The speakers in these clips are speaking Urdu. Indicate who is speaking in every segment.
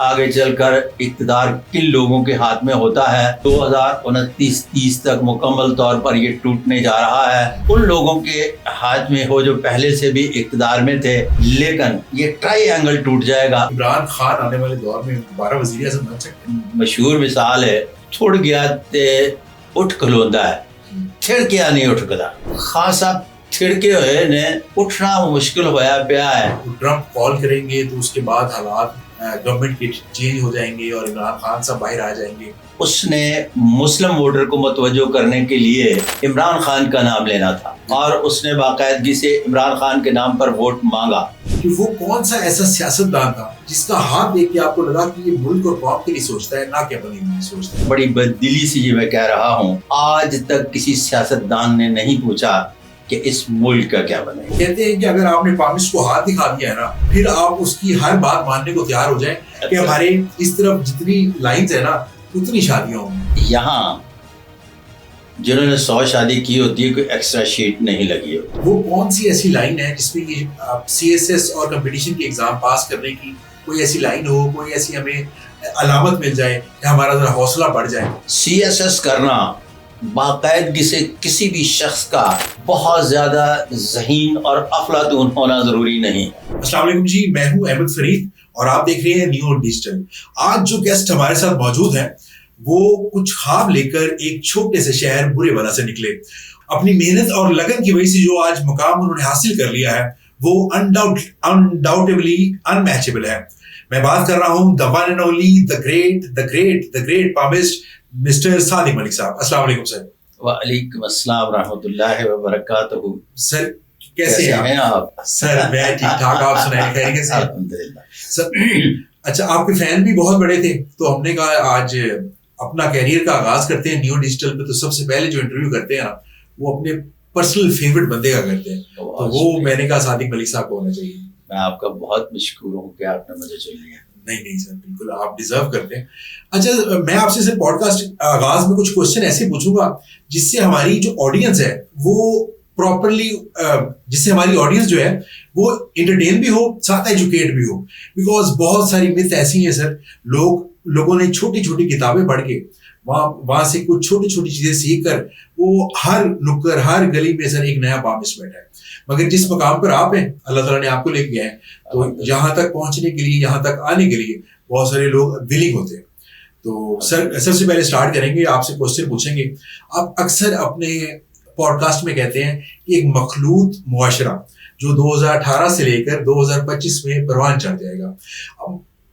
Speaker 1: آگے چل کر اقتدار کن لوگوں کے ہاتھ میں ہوتا ہے 2029-30 تک مکمل طور پر یہ ٹوٹنے جا رہا ہے ان لوگوں کے ہاتھ میں ہو جو پہلے سے بھی اقتدار میں تھے، لیکن یہ ٹرائی اینگل ٹوٹ جائے گا۔
Speaker 2: عمران خان آنے والے دور میں دوبارہ وزیر اعظم بن سکتے ہیں۔
Speaker 1: مشہور مثال ہے، تھوڑ گیا تے اٹھ کھلوندا ہے، تھڑکیا نہیں اٹھکدا۔ خاص صاحب تھڑکے ہوئے نے اٹھنا مشکل ہویا پیا ہے۔
Speaker 2: ٹرمپ کال کریں گے تو اس کے بعد حالات گورنمنٹ کے چینج ہو جائیں گے اور عمران خان صاحب باہر آ جائیں گے۔
Speaker 1: اس نے مسلم ووٹر کو متوجہ کرنے کے لیے عمران خان کا نام لینا تھا اور اس نے باقاعدگی سے عمران خان کے نام پر ووٹ مانگا۔
Speaker 2: کہ وہ کون سا ایسا سیاستدان تھا جس کا ہاتھ دیکھ کے آپ کو لگا کہ یہ ملک اور قوم کے لیے سوچتا ہے، نہ کہ اپنے لیے سوچتا ہے؟
Speaker 1: بڑی بددلی سے یہ میں کہہ رہا ہوں، آج تک کسی سیاستدان نے نہیں پوچھا کہ اس ملک کا کیا بنے۔
Speaker 2: کہتے ہیں کہ اگر آپ نے پامس کو ہاتھ دکھا دیا ہے نا، پھر آپ اس کی ہر بات ماننے کو تیار ہو جائیں کہ ہمارے اس طرف جتنی لائنز ہیں نا اتنی شادیاں ہوں گی۔
Speaker 1: یہاں جنہوں نے 100 شادی کی ہوتی ہے کوئی ایکسٹرا شیٹ نہیں لگی ہوتی۔
Speaker 2: وہ کون سی ایسی لائن ہے جس میں یہ CSS اور کمپٹیشن کے ایگزام پاس کرنے کی کوئی ایسی لائن ہو، کوئی ایسی ہمیں علامت مل جائے کہ ہمارا ذرا حوصلہ بڑھ جائے؟
Speaker 1: CSS کرنا باقاعدگی سے کسی بھی شخص کا بہت زیادہ ذہین اور افلاطون ہونا ضروری نہیں۔
Speaker 2: السلام علیکم جی، میں ہوں احمد فرید اور آپ دیکھ رہے ہیں نیو ڈیجیٹل۔ آج جو گیسٹ ہمارے ساتھ موجود ہیں وہ کچھ خواب لے کر ایک چھوٹے سے شہر برے بلا سے نکلے۔ اپنی محنت اور لگن کی وجہ سے جو آج مقام انہوں نے حاصل کر لیا ہے وہ انڈاؤٹیبلی انمیچبل ہے۔ میں بات کر رہا ہوں the one and only, the great palmist mister Sadiq Malik صاحب۔ السلام علیکم سر۔
Speaker 1: وعلیکم السلام ورحمۃ اللہ وبرکاتہ۔
Speaker 2: سر کیسے ہیں آپ؟ سر میں ٹھیک ٹھاک، آپ سنائیں خیریت سے؟
Speaker 1: الحمدللہ۔
Speaker 2: سر اچھا، آپ کے فین بھی بہت بڑے تھے تو ہم نے کہا آج اپنا کیریئر کا آغاز کرتے ہیں نیو ڈیجیٹل پہ، تو سب سے پہلے جو انٹرویو کرتے ہیں نا وہ اپنے پرسنل فیورٹ بندے کا کرتے ہیں، تو وہ میں نے کہا صادق ملک صاحب کو ہونا چاہیے۔
Speaker 1: میں آپ کا بہت مشکور ہوں کہ آپ نے مجھے چن لیا۔
Speaker 2: نہیں سر، بالکل آپ ڈیزرو کرتے ہیں۔ اچھا، میں آپ سے سر پوڈ کاسٹ آغاز میں کچھ کوشچن ایسے پوچھوں گا جس سے ہماری جو آڈینس ہے وہ پراپرلی، جس سے ہماری آڈینس جو ہے وہ انٹرٹین بھی ہو ساتھ ایجوکیٹ بھی ہو، بیکاز بہت ساری مت ایسی ہیں سر، لوگوں نے چھوٹی چھوٹی کتابیں پڑھ کے وہاں سے کچھ چھوٹی چھوٹی چیزیں سیکھ کر وہ ہر نکر ہر گلی میں سر ایک نیا پامس بیٹھا ہے، مگر جس مقام پر آپ ہیں اللہ تعالیٰ نے آپ کو لے کے گئے ہیں، تو یہاں تک پہنچنے کے لیے، یہاں تک آنے کے لیے بہت سارے لوگ ولنگ ہوتے ہیں۔ تو سر سب سے پہلے اسٹارٹ کریں گے، آپ سے کوشچن پوچھیں گے۔ آپ اکثر اپنے پوڈ کاسٹ میں کہتے ہیں کہ ایک مخلوط معاشرہ جو 2018 سے لے کر 2025 میں پروان چڑھ جائے گا۔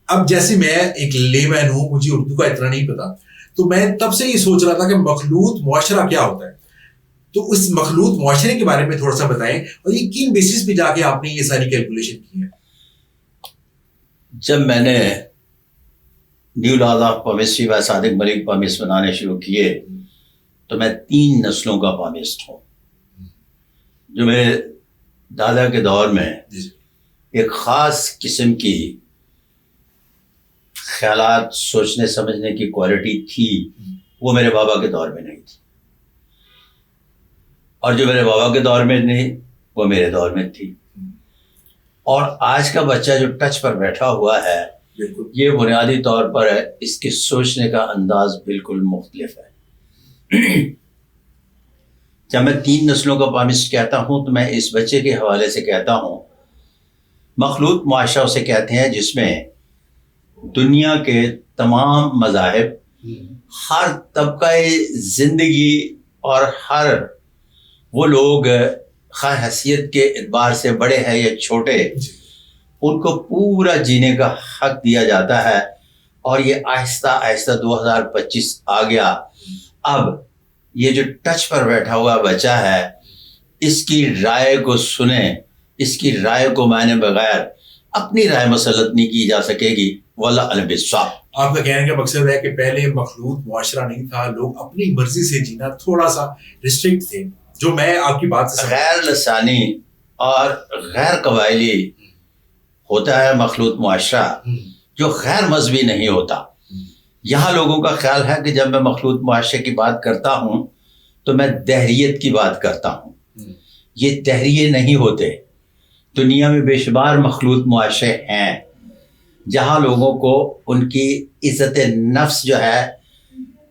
Speaker 2: اب جیسے میں ایک لے مین ہوں، مجھے اردو کا اتنا نہیں پتا، تو میں تب سے یہ سوچ رہا تھا کہ مخلوط معاشرہ کیا ہوتا ہے، تو اس مخلوط معاشرے کے بارے میں تھوڑا سا بتائیں اور یہ کن بیسس پہ جا کے آپ نے یہ ساری کیلکولیشن کی ہے؟
Speaker 1: جب میں نے new laws of palmistry by Sadiq Malik palmist بنانے شروع کیے تو میں 3 نسلوں کا پامسٹ ہوں۔ جو میرے دادا کے دور میں ایک خاص قسم کی خیالات سوچنے سمجھنے کی کوالٹی تھی، وہ میرے بابا کے دور میں نہیں تھی، اور جو میرے بابا کے دور میں نہیں وہ میرے دور میں تھی۔ اور آج کا بچہ جو ٹچ پر بیٹھا ہوا ہے یہ بنیادی طور پر ہے اس کے سوچنے کا انداز بالکل مختلف ہے۔ جب میں 3 نسلوں کا پامسٹ کہتا ہوں تو میں اس بچے کے حوالے سے کہتا ہوں، مخلوط معاشرہ اسے کہتے ہیں جس میں دنیا کے تمام مذاہب، ہر طبقہ زندگی اور ہر وہ لوگ خواہ حیثیت کے اعتبار سے بڑے ہیں یا چھوٹے، ان کو پورا جینے کا حق دیا جاتا ہے۔ اور یہ آہستہ آہستہ 2025 آ گیا۔ اب یہ جو ٹچ پر بیٹھا ہوا بچہ ہے اس کی رائے کو سنیں، اس کی رائے کو مانے بغیر اپنی رائے مسلط نہیں کی جا سکے گی، واللہ علم بالصواب۔
Speaker 2: آپ کا کہنے کا مقصد ہے کہ پہلے مخلوط معاشرہ نہیں تھا، لوگ اپنی مرضی سے جینا تھوڑا سا ریسٹرکٹ تھے، جو میں آپ کی بات سے
Speaker 1: غیر لسانی اور غیر قبائلی ہوتا ہے مخلوط معاشرہ، جو غیر مذہبی نہیں ہوتا۔ یہاں لوگوں کا خیال ہے کہ جب میں مخلوط معاشرے کی بات کرتا ہوں تو میں دہریت کی بات کرتا ہوں، یہ دہریے نہیں ہوتے۔ دنیا میں بے شمار مخلوط معاشرے ہیں، جہاں لوگوں کو ان کی عزت نفس جو ہے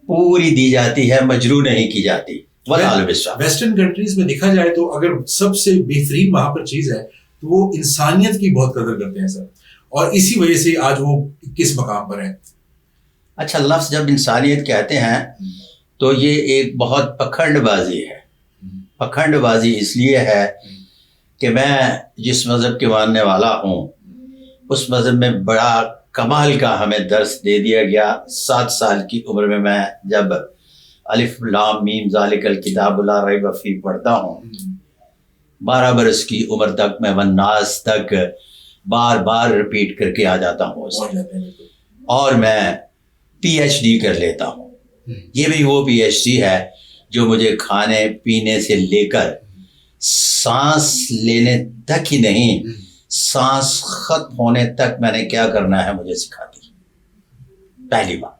Speaker 1: پوری دی جاتی ہے، مجروح نہیں کی جاتی.
Speaker 2: ویسٹرن کنٹریز میں دیکھا جائے تو اگر سب سے بہترین وہاں پر چیز ہے تو وہ انسانیت کی بہت قدر کرتے ہیں سر، اور اسی وجہ سے آج وہ کس مقام پر ہیں.
Speaker 1: اچھا، لفظ جب انسانیت کہتے ہیں تو یہ ایک بہت پکھنڈ بازی ہے. پکھنڈ بازی اس لیے ہے کہ میں جس مذہب کے ماننے والا ہوں اس مذہب میں بڑا کمال کا ہمیں درس دے دیا گیا. 7 سال کی عمر میں جب الف لام میم ذالک الکتاب لا ریب فیہ پڑھتا ہوں، 12 برس کی عمر تک میں والناس تک بار بار رپیٹ کر کے آ جاتا ہوں اسے، اور میں پی ایچ ڈی کر لیتا ہوں. یہ بھی وہ پی ایچ ڈی ہے جو مجھے کھانے پینے سے لے کر سانس لینے تک ہی نہیں، سانس ختم ہونے تک میں نے کیا کرنا ہے مجھے سکھاتی. پہلی بات.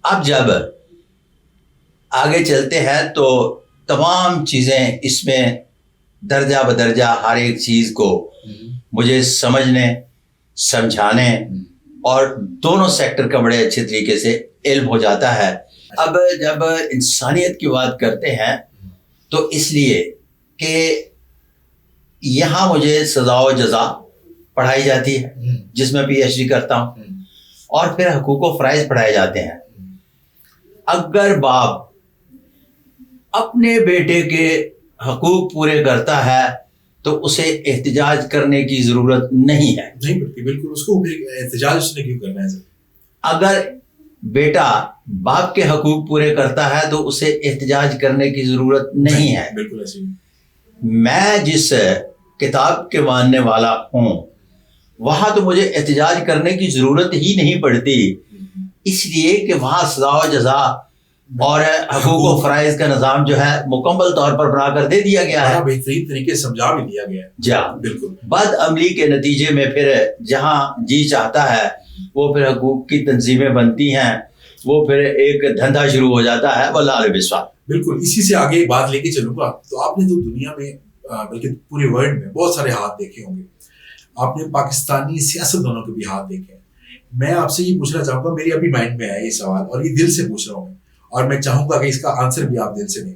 Speaker 1: اب جب آگے چلتے ہیں تو تمام چیزیں اس میں درجہ بدرجہ ہر ایک چیز کو مجھے سمجھنے، سمجھانے اور دونوں سیکٹر کا بڑے اچھے طریقے سے علم ہو جاتا ہے. اب جب انسانیت کی بات کرتے ہیں تو اس لیے کہ یہاں مجھے سزا و جزا پڑھائی جاتی ہے جس میں پی ایچ ڈی کرتا ہوں، اور پھر حقوق و فرائض پڑھائے جاتے ہیں. اگر باپ اپنے بیٹے کے حقوق پورے کرتا ہے تو اسے احتجاج کرنے کی ضرورت نہیں ہے.
Speaker 2: نہیں پڑتی، بالکل. اس کو احتجاج اس نے کیوں کرنا ہے سر؟
Speaker 1: اگر بیٹا باپ کے حقوق پورے کرتا ہے تو اسے احتجاج کرنے کی ضرورت نہیں ہے.
Speaker 2: بالکل ایسے ہی.
Speaker 1: میں جس کتاب کے ماننے والا ہوں وہاں تو مجھے احتجاج کرنے کی ضرورت ہی نہیں پڑتی، اس لیے کہ وہاں سزا و جزا اور حقوق و فرائض کا نظام جو ہے مکمل طور پر بنا کر دے دیا گیا ہے،
Speaker 2: بہترین طریقے سے سمجھا بھی دیا گیا ہے.
Speaker 1: جا
Speaker 2: بالکل.
Speaker 1: بد عملی کے نتیجے میں پھر جہاں جی چاہتا ہے وہ پھر حقوق کی تنظیمیں بنتی ہیں، وہ پھر ایک دھندا شروع ہو جاتا ہے. واللہ علیہ بسوال.
Speaker 2: بالکل. اسی سے آگے بات لے کے چلوں گا. تو آپ نے تو دنیا میں بلکہ پورے ورلڈ میں بہت سارے ہاتھ دیکھے ہوں گے. آپ نے پاکستانی سیاستدانوں کے بھی ہاتھ دیکھے ہیں. میں آپ سے یہ پوچھنا چاہوں گا، میری ابھی مائنڈ میں آیا یہ سوال اور یہ دل سے پوچھ رہا ہوں، اور میں چاہوں گا کہ اس کا آنسر بھی آپ دل سے دیں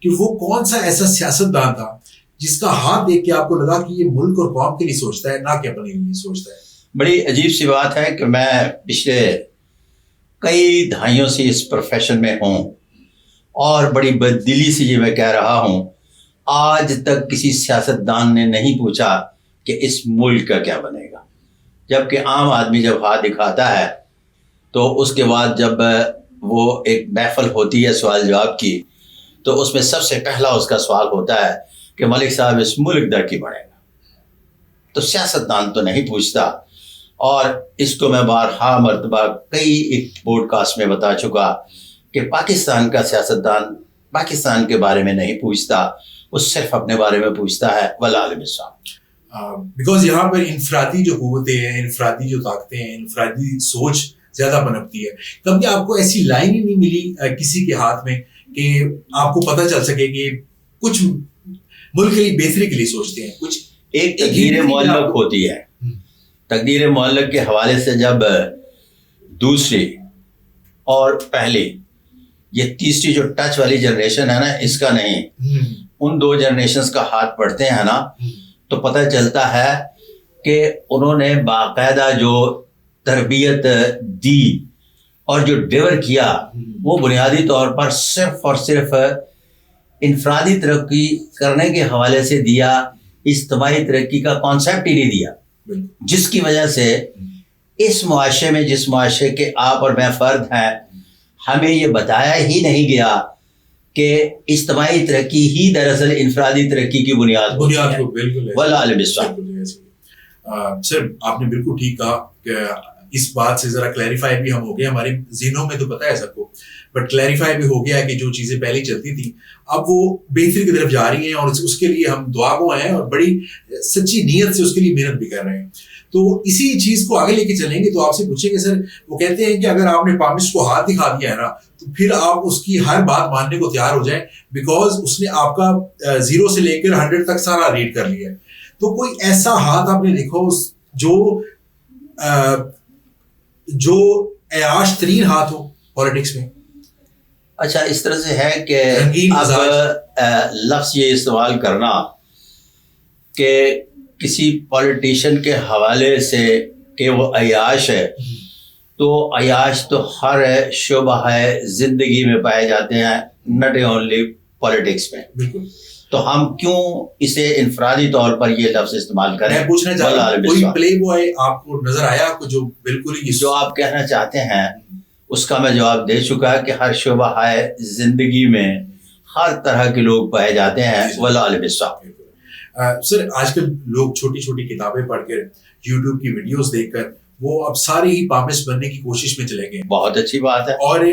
Speaker 2: کہ وہ کون سا ایسا سیاستدان تھا جس کا ہاتھ دیکھ کے آپ کو لگا کہ یہ ملک اور قوم کے لیے سوچتا ہے، نہ کہ اپنے لیے سوچتا ہے.
Speaker 1: بڑی عجیب سی بات ہے کہ میں پچھلے کئی دہائیوں سے اس پروفیشن میں ہوں اور بڑی بددلی سے یہ میں کہہ رہا ہوں، آج تک کسی سیاستدان نے نہیں پوچھا کہ اس ملک کا کیا بنے گا. جبکہ عام آدمی جب ہاتھ دکھاتا ہے تو اس کے بعد جب وہ ایک محفل ہوتی ہے سوال جواب کی تو اس میں سب سے پہلا اس کا سوال ہوتا ہے کہ ملک صاحب اس ملک در کی بڑھے گا. تو سیاستدان تو نہیں پوچھتا، اور اس کو میں بارہا مرتبہ کئی پوڈ کاسٹ میں بتا چکا کہ پاکستان کا سیاستدان پاکستان کے بارے میں نہیں پوچھتا، وہ صرف اپنے بارے میں پوچھتا ہے. واللہ علیہ السلام.
Speaker 2: بیکاز یہاں پر انفرادی جو قوتیں ہیں، انفرادی جو طاقتیں ہیں، انفرادی سوچ زیادہ پنپتی ہے. کبھی آپ کو ایسی لائن ہی نہیں ملی کسی کے ہاتھ میں کہ آپ کو پتہ چل سکے کہ کچھ ملک کے لیے بہتری کے لیے سوچتے ہیں؟ کچھ
Speaker 1: ایک تقدیر معلق ہوتی ہے. تقدیر معلق کے حوالے سے جب دوسری اور پہلی یہ تیسری جو ٹچ والی جنریشن ہے نا، اس کا نہیں، ان 2 جنریشنز کا ہاتھ پڑھتے ہیں نا تو پتہ چلتا ہے کہ انہوں نے باقاعدہ جو تربیت دی اور جو ڈیور کیا وہ بنیادی طور پر صرف اور صرف انفرادی ترقی کرنے کے حوالے سے دیا، اجتماعی ترقی کا کانسیپٹ ہی نہیں دیا، جس کی وجہ سے اس معاشرے میں جس معاشرے کے آپ اور میں فرد ہیں ہمیں یہ بتایا ہی نہیں گیا کہ اجتماعی ترقی ہی دراصل انفرادی ترقی کی بنیاد
Speaker 2: کو بالکل.
Speaker 1: واللہ علیہ السلام.
Speaker 2: سر آپ نے بالکل ٹھیک کہا کہ اس بات سے ذرا کلیریفائی بھی ہم ہو گئے. ہمارے ذہنوں میں تو پتہ ہے سب کو، بٹ کلیریفائی بھی ہو گیا ہے کہ جو چیزیں پہلے چلتی تھیں اب وہ بہتری کی طرف جا رہی ہیں، اور اس کے لیے ہم دعا گو ہیں اور بڑی سچی نیت سے اس کے لیے محنت بھی کر رہے ہیں. تو اسی چیز کو آگے لے کے چلیں گے. تو آپ سے پوچھیں گے سر، وہ کہتے ہیں کہ اگر آپ نے پامسٹ کو ہاتھ دکھا دیا ہے نا تو پھر آپ اس کی ہر بات ماننے کو تیار ہو جائیں، بیکاز اس نے آپ کا 0 سے لے کر 100 تک سارا ریڈ کر لیا ہے. تو کوئی ایسا ہاتھ آپ نے دیکھو جو جو عیاش ترین ہاتھ ہو پالیٹکس میں؟
Speaker 1: اچھا اس طرح سے ہے کہ اب لفظ یہ استعمال کرنا کہ کسی پولیٹیشین کے حوالے سے کہ وہ عیاش ہے، تو عیاش تو ہر شعبہ ہے زندگی میں پائے جاتے ہیں، ناٹ اونلی پولیٹکس میں.
Speaker 2: بالکل.
Speaker 1: تو ہم کیوں اسے انفرادی طور پر یہ لفظ استعمال کریں؟
Speaker 2: میں پوچھنا چاہ رہا ہوں کوئی پلے بوائے آپ کو نظر آیا آپ کو جو بالکل ہی
Speaker 1: جو آپ کہنا چاہتے ہیں اس کا میں جواب دے چکا کہ ہر شعبہ ہے زندگی میں ہر طرح کے لوگ پائے جاتے ہیں. والعیاذ باللہ.
Speaker 2: سر آج کل لوگ چھوٹی چھوٹی کتابیں پڑھ کر یوٹیوب کی ویڈیوز دیکھ کر وہ اب سارے ہی پابند بننے کی کوشش میں چلے گئے.
Speaker 1: بہت اچھی بات ہے.
Speaker 2: اور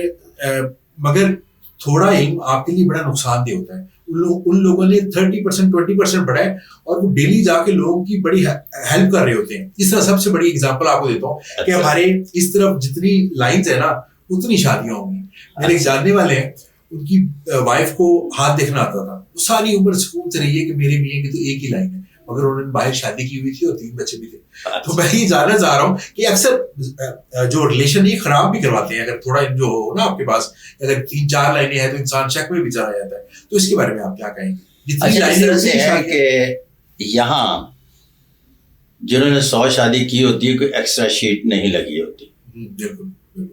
Speaker 2: مگر تھوڑا علم آپ کے لیے بڑا نقصان دہ ہوتا ہے. ان لوگوں نے 30% 20% پڑھا ہے اور وہ ڈیلی جا کے لوگوں کی بڑی ہیلپ کر رہے ہوتے ہیں. اس طرح سب سے بڑی اگزامپل آپ کو دیتا ہوں کہ ہمارے اس طرف جتنی لائنز ہیں نا اتنی شادیاں ہوں گی. میرے ایک جاننے والے ہیں ان کی وائف کو ہاتھ دیکھنا آتا تھا. وہ ساری عمر سکون سے رہی ہے کہ میرے میاں کی تو ایک ہی لائن ہے، مگر انہوں نے باہر شادی کی ہوئی تھی اور 3 بچے بھی تھے. تو میں یہ جاننا چاہ رہا ہوں کہ اکثر جو ریلیشن یہ خراب بھی کرواتے ہیں. اگر تھوڑا جو ہو نا آپ کے پاس اگر 3-4 لائنیں ہیں تو انسان شک میں بھی چلا جاتا ہے. تو اس کے بارے میں آپ کیا کہیں گے؟
Speaker 1: ہے کہ یہاں جنہوں نے 100 شادی کی ہوتی ہے کوئی ایکسٹرا شیٹ نہیں لگی ہوتی.
Speaker 2: بالکل.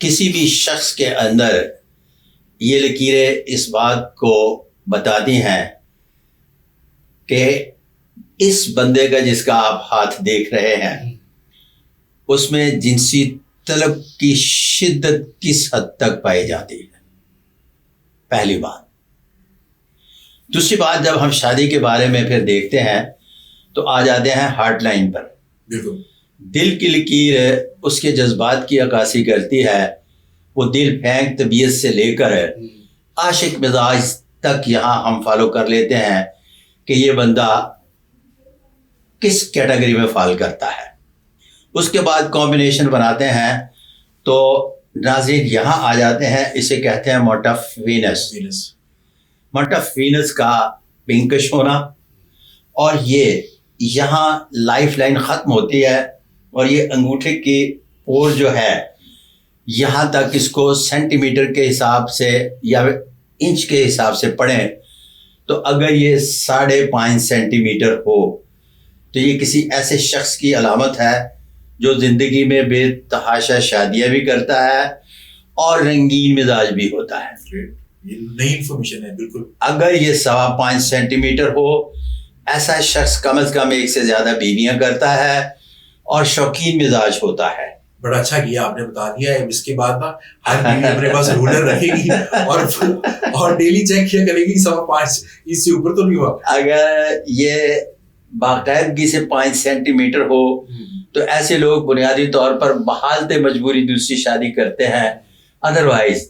Speaker 1: کسی بھی شخص کے اندر یہ لکیریں اس بات کو بتاتی ہیں کہ اس بندے کا جس کا آپ ہاتھ دیکھ رہے ہیں اس میں جنسی طلب کی شدت کس حد تک پائی جاتی ہے. پہلی بات. دوسری بات، جب ہم شادی کے بارے میں پھر دیکھتے ہیں تو آ جاتے ہیں ہارٹ لائن پر.
Speaker 2: بالکل. دل
Speaker 1: کی لکیر اس کے جذبات کی عکاسی کرتی ہے. وہ دل پھینک طبیعت سے لے کر عاشق مزاج تک یہاں ہم فالو کر لیتے ہیں کہ یہ بندہ کس کیٹیگری میں فال کرتا ہے. اس کے بعد کمبینیشن بناتے ہیں تو ناظرین یہاں آ جاتے ہیں، اسے کہتے ہیں موٹ آف وینس. موٹ آف وینس کا پنکش ہونا، اور یہ یہاں لائف لائن ختم ہوتی ہے اور یہ انگوٹھے کی اور جو ہے یہاں تک اس کو سینٹی میٹر کے حساب سے یا انچ کے حساب سے پڑھیں تو اگر یہ 5.5 سینٹی میٹر ہو تو یہ کسی ایسے شخص کی علامت ہے جو زندگی میں بے تحاشا شادیاں بھی کرتا ہے اور رنگین مزاج بھی ہوتا ہے.
Speaker 2: یہ نئی انفارمیشن ہے. بالکل.
Speaker 1: اگر یہ 5.25 سینٹی میٹر ہو، ایسا شخص کم از کم 1 سے زیادہ بیویاں کرتا ہے اور شوقین مزاج ہوتا ہے.
Speaker 2: بڑا اچھا کیا آپ نے بتا دیا ہے. اس کے بعد نا ہر بیوی اپنے پاس رولر رکھے گی اور ڈیلی چیک کیا کرے گی 5.25 اس سے اوپر تو نہیں ہوا. اگر
Speaker 1: یہ باقاعدگی سے 5 سینٹی میٹر ہو تو ایسے لوگ بنیادی طور پر بحالت مجبوری دوسری شادی کرتے ہیں، ادروائز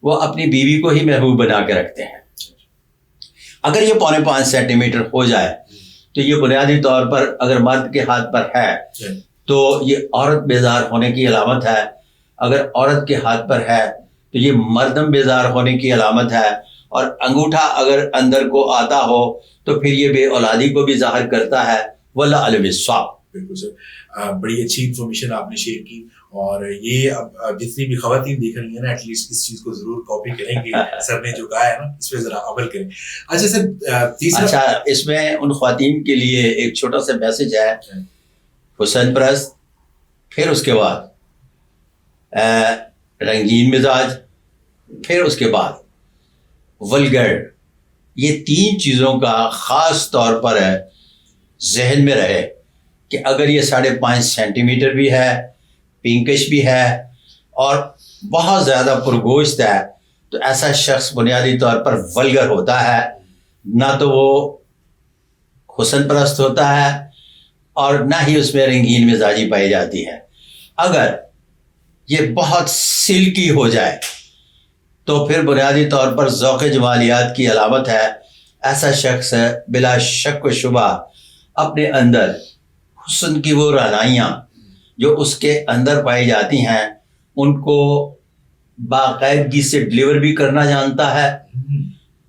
Speaker 1: وہ اپنی بیوی کو ہی محبوب بنا کے رکھتے ہیں. اگر یہ 5.25 سینٹی میٹر ہو جائے تو یہ بنیادی طور پر اگر مرد کے ہاتھ پر ہے تو یہ عورت بیزار ہونے کی علامت ہے. اگر عورت کے ہاتھ پر ہے تو یہ مردم بیزار ہونے کی علامت ہے. اور انگوٹھا اگر اندر کو آتا ہو تو پھر یہ بے اولادی کو بھی ظاہر کرتا ہے. والعیاذ باللہ.
Speaker 2: بالکل سر، بڑی اچھی انفارمیشن آپ نے شیئر کی، اور یہ اب جتنی بھی خواتین دیکھ رہی ہیں نا ایٹ لیسٹ اس چیز کو ضرور کاپی کریں گے. سر نے جو کہا ہے نا اس پہ ذرا عمل کریں. اچھا سر، تیسرا
Speaker 1: اس میں ان خواتین کے لیے ایک چھوٹا سا میسج ہے. حسن پرست، پھر اس کے بعد رنگین مزاج، پھر اس کے بعد ولگر. یہ 3 چیزوں کا خاص طور پر ذہن میں رہے کہ اگر یہ 5.5 سینٹی میٹر بھی ہے، پنکش بھی ہے اور بہت زیادہ پرگوشت ہے تو ایسا شخص بنیادی طور پر ولگر ہوتا ہے. نہ تو وہ حسن پرست ہوتا ہے اور نہ ہی اس میں رنگین مزاجی پائی جاتی ہے. اگر یہ بہت سلکی ہو جائے تو پھر بنیادی طور پر ذوق جمالیات کی علامت ہے. ایسا شخص بلا شک و شبہ اپنے اندر حسن کی وہ رعنائیاں جو اس کے اندر پائی جاتی ہیں ان کو باقاعدگی سے ڈلیور بھی کرنا جانتا ہے،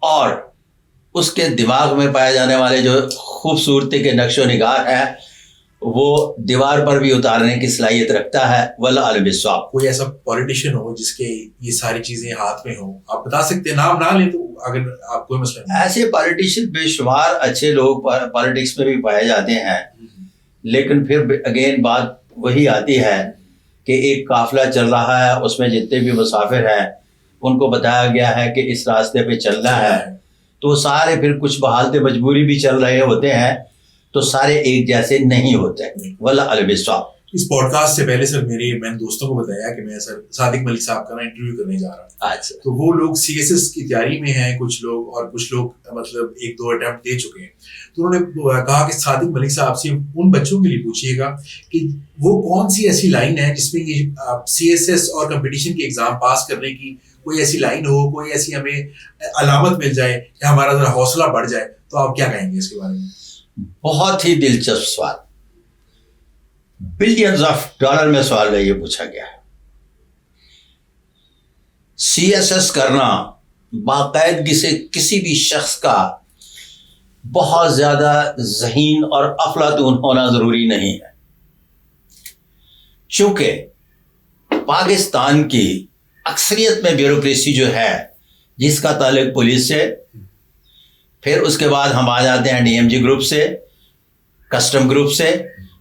Speaker 1: اور اس کے دماغ میں پائے جانے والے جو خوبصورتی کے نقش و نگار ہیں وہ دیوار پر بھی اتارنے کی صلاحیت رکھتا ہے. والعلم بالصواب.
Speaker 2: کوئی ایسا پولیٹیشین ہو جس کے یہ ساری چیزیں ہاتھ میں ہوں, آپ بتا سکتے ہیں, نام نہ لیں تو اگر آپ کوئی مسئلہ نہیں.
Speaker 1: ایسے پالیٹیشین بے شمار اچھے لوگ پالیٹکس میں بھی پائے جاتے ہیں, لیکن پھر اگین بات وہی آتی ہے کہ ایک قافلہ چل رہا ہے, اس میں جتنے بھی مسافر ہیں ان کو بتایا گیا ہے کہ اس راستے پہ چلنا ہے, تو سارے پھر کچھ بحالت مجبوری بھی چل رہے ہوتے ہیں, تو سارے ایک جیسے نہیں ہوتے. والعلم بالصواب.
Speaker 2: اس پوڈ کاسٹ سے پہلے سر میں نے دوستوں کو بتایا کہ میں سر صادق ملک صاحب کا انٹرویو کرنے جا رہا ہوں. تو وہ لوگ CSS کی تیاری میں ہیں کچھ لوگ, اور کچھ لوگ مطلب 1-2 اٹیمپٹ دے چکے ہیں. تو انہوں نے کہا کہ صادق ملک صاحب سے ان بچوں کے لیے پوچھیے گا کہ وہ کون سی ایسی لائن ہے جس میں یہ CSS اور کمپٹیشن کے ایگزام پاس کرنے کی کوئی ایسی لائن ہو, کوئی ایسی ہمیں علامت مل جائے کہ ہمارا ذرا حوصلہ بڑھ جائے. تو آپ کیا کہیں گے اس کے بارے میں؟
Speaker 1: بہت ہی دلچسپ سوال. بلینز آف ڈالر میں سوال میں یہ پوچھا گیا ہے. CSS کرنا باقاعدگی سے کسی بھی شخص کا بہت زیادہ ذہین اور افلاطون ہونا ضروری نہیں ہے, چونکہ پاکستان کی اکثریت میں بیوروکریسی جو ہے جس کا تعلق پولیس سے, پھر اس کے بعد ہم آ جاتے ہیں DMG گروپ سے, کسٹم گروپ سے,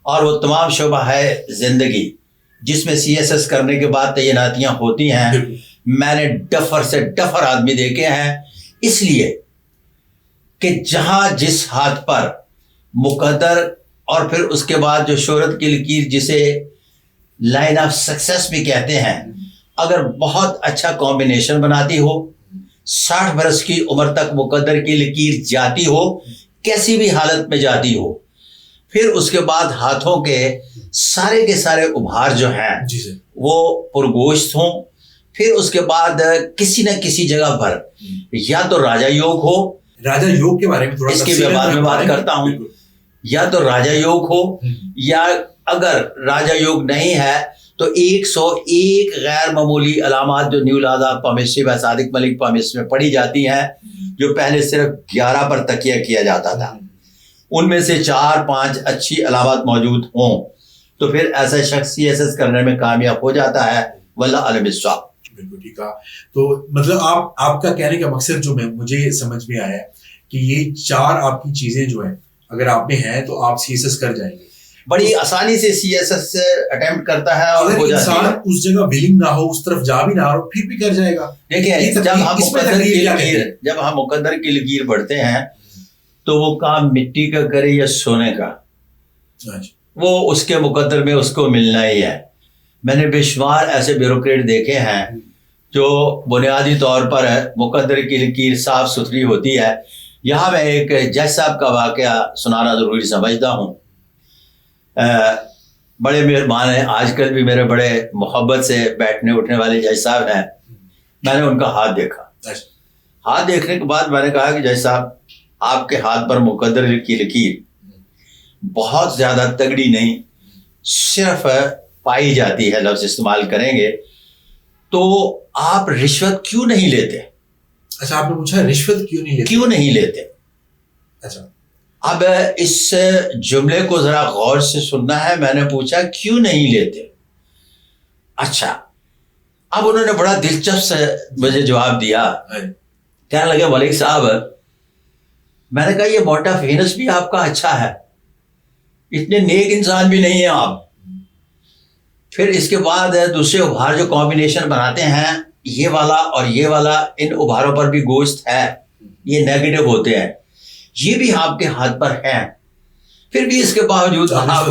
Speaker 1: اور وہ تمام شعبہ ہے زندگی جس میں CSS کرنے کے بعد تعیناتیاں ہوتی ہیں. میں نے ڈفر سے ڈفر آدمی دیکھے ہیں, اس لیے کہ جہاں جس ہاتھ پر مقدر اور پھر اس کے بعد جو شہرت کی لکیر جسے لائن آف سکسیس بھی کہتے ہیں, اگر بہت اچھا کمبینیشن بناتی ہو, 60 برس کی عمر تک مقدر کی لکیر جاتی ہو, کیسی بھی حالت میں جاتی ہو, پھر اس کے بعد ہاتھوں کے سارے ابھار جو ہیں وہ پرگوشت ہوں, پھر اس کے بعد کسی نہ کسی جگہ پر یا تو راجا یوگ ہو,
Speaker 2: راجا یوگ کے بارے میں تھوڑا
Speaker 1: اس کے بعد میں بات کرتا ہوں, یا تو راجا یوگ ہو, یا اگر راجا یوگ نہیں ہے تو 101 غیر معمولی علامات جو نیو لاز آف پامسٹری و صادق ملک پامسٹری میں پڑھی جاتی ہیں, جو پہلے صرف 11 پر تکیہ کیا جاتا تھا, ان میں سے 4-5 اچھی علامات موجود ہوں تو پھر ایسا شخص CSS کرنے میں کامیاب ہو جاتا ہے. والعلم بالصواب.
Speaker 2: بالکل ٹھیک ہے. تو مطلب آپ کا کہنے کا مقصد جو مجھے سمجھ میں آیا ہے کہ یہ 4 آپ کی چیزیں جو ہیں اگر آپ میں ہیں تو آپ CSS کر جائیں گے.
Speaker 1: بڑی آسانی سے CSS اٹیمپٹ کرتا ہے, اور
Speaker 2: اگر انسان اس جگہ ولنگ نہ ہو, اس طرف جا بھی نہ ہو, پھر بھی کر جائے گا.
Speaker 1: دیکھیں جب ہم مقدر کی لکیر پڑھتے ہیں تو وہ کام مٹی کا کرے یا سونے کا, وہ اس کے مقدر میں اس کو ملنا ہی ہے. میں نے بے شمار ایسے بیوروکریٹ دیکھے ہیں جو بنیادی طور پر مقدر کی لکیر صاف ستھری ہوتی ہے. یہاں میں ایک جج صاحب کا واقعہ سنانا ضروری سمجھتا ہوں. بڑے مہربان ہیں, آج کل بھی میرے بڑے محبت سے بیٹھنے اٹھنے والے جج صاحب ہیں. میں نے ان کا ہاتھ دیکھا. ہاتھ دیکھنے کے بعد میں نے کہا کہ جج صاحب آپ کے ہاتھ پر مقدر کی لکیر بہت زیادہ تگڑی نہیں, صرف پائی جاتی ہے, لفظ استعمال کریں گے تو آپ رشوت کیوں نہیں لیتے؟
Speaker 2: اچھا, آپ نے پوچھا رشوت کیوں نہیں لیتے؟ اچھا,
Speaker 1: اب اس جملے کو ذرا غور سے سننا ہے. میں نے پوچھا کیوں نہیں لیتے؟ اچھا, اب انہوں نے بڑا دلچسپ سے مجھے جواب دیا. کہنے لگے ملک صاحب, میں نے کہا یہ موٹا فینس بھی آپ کا اچھا ہے, اتنے نیک انسان بھی نہیں ہیں آپ. پھر اس کے بعد دوسرے ابھار جو کمبینیشن بناتے ہیں, یہ والا اور یہ والا, ان ابھاروں پر بھی گوشت ہے, یہ نیگیٹو ہوتے ہیں, یہ بھی آپ کے ہاتھ پر ہیں, پھر بھی اس کے باوجود آپ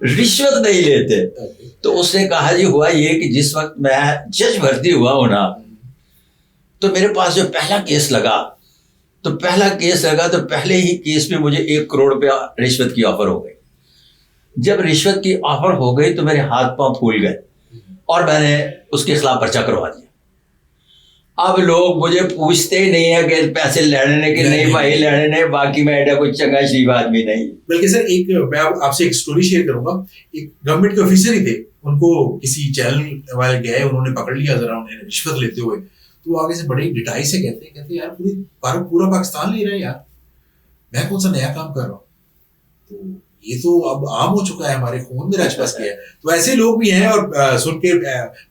Speaker 1: رشوت نہیں لیتے. تو اس نے کہا جی ہوا یہ کہ جس وقت میں جج بھرتی ہوا ہوں نا, تو میرے پاس جو پہلا کیس لگا تو پہلے ہی کیس میں مجھے 1 کروڑ روپیہ رشوت کی آفر ہو گئی. جب رشوت کی آفر ہو گئی تو میرے ہاتھ پاؤں پھول گئے اور میں نے اس کے خلاف پرچہ کروا دیا. اب لوگ مجھے پوچھتے ہی نہیں ہیں کہ پیسے لینے کے نہیں بھائی لینے نہیں, باقی میں ایڈا کوئی چنگا شریف آدمی نہیں.
Speaker 2: بلکہ سر میں آپ سے ایک سٹوری شیئر کروں گا. ایک گورنمنٹ کے آفیسر ہی تھے, ان کو کسی چینل والے گئے, انہوں نے پکڑ لیا ذرا انہیں رشوت لیتے ہوئے, تو وہ آگے سے بڑے ڈٹائی سے کہتے یار پورا پاکستان لے رہا ہے یار, میں کون سا نیا کام کر رہا ہوں. تو یہ تو اب عام ہو چکا ہے, ہمارے خون میں رچ بس گیا ہے. تو ایسے لوگ بھی ہیں, اور سن کے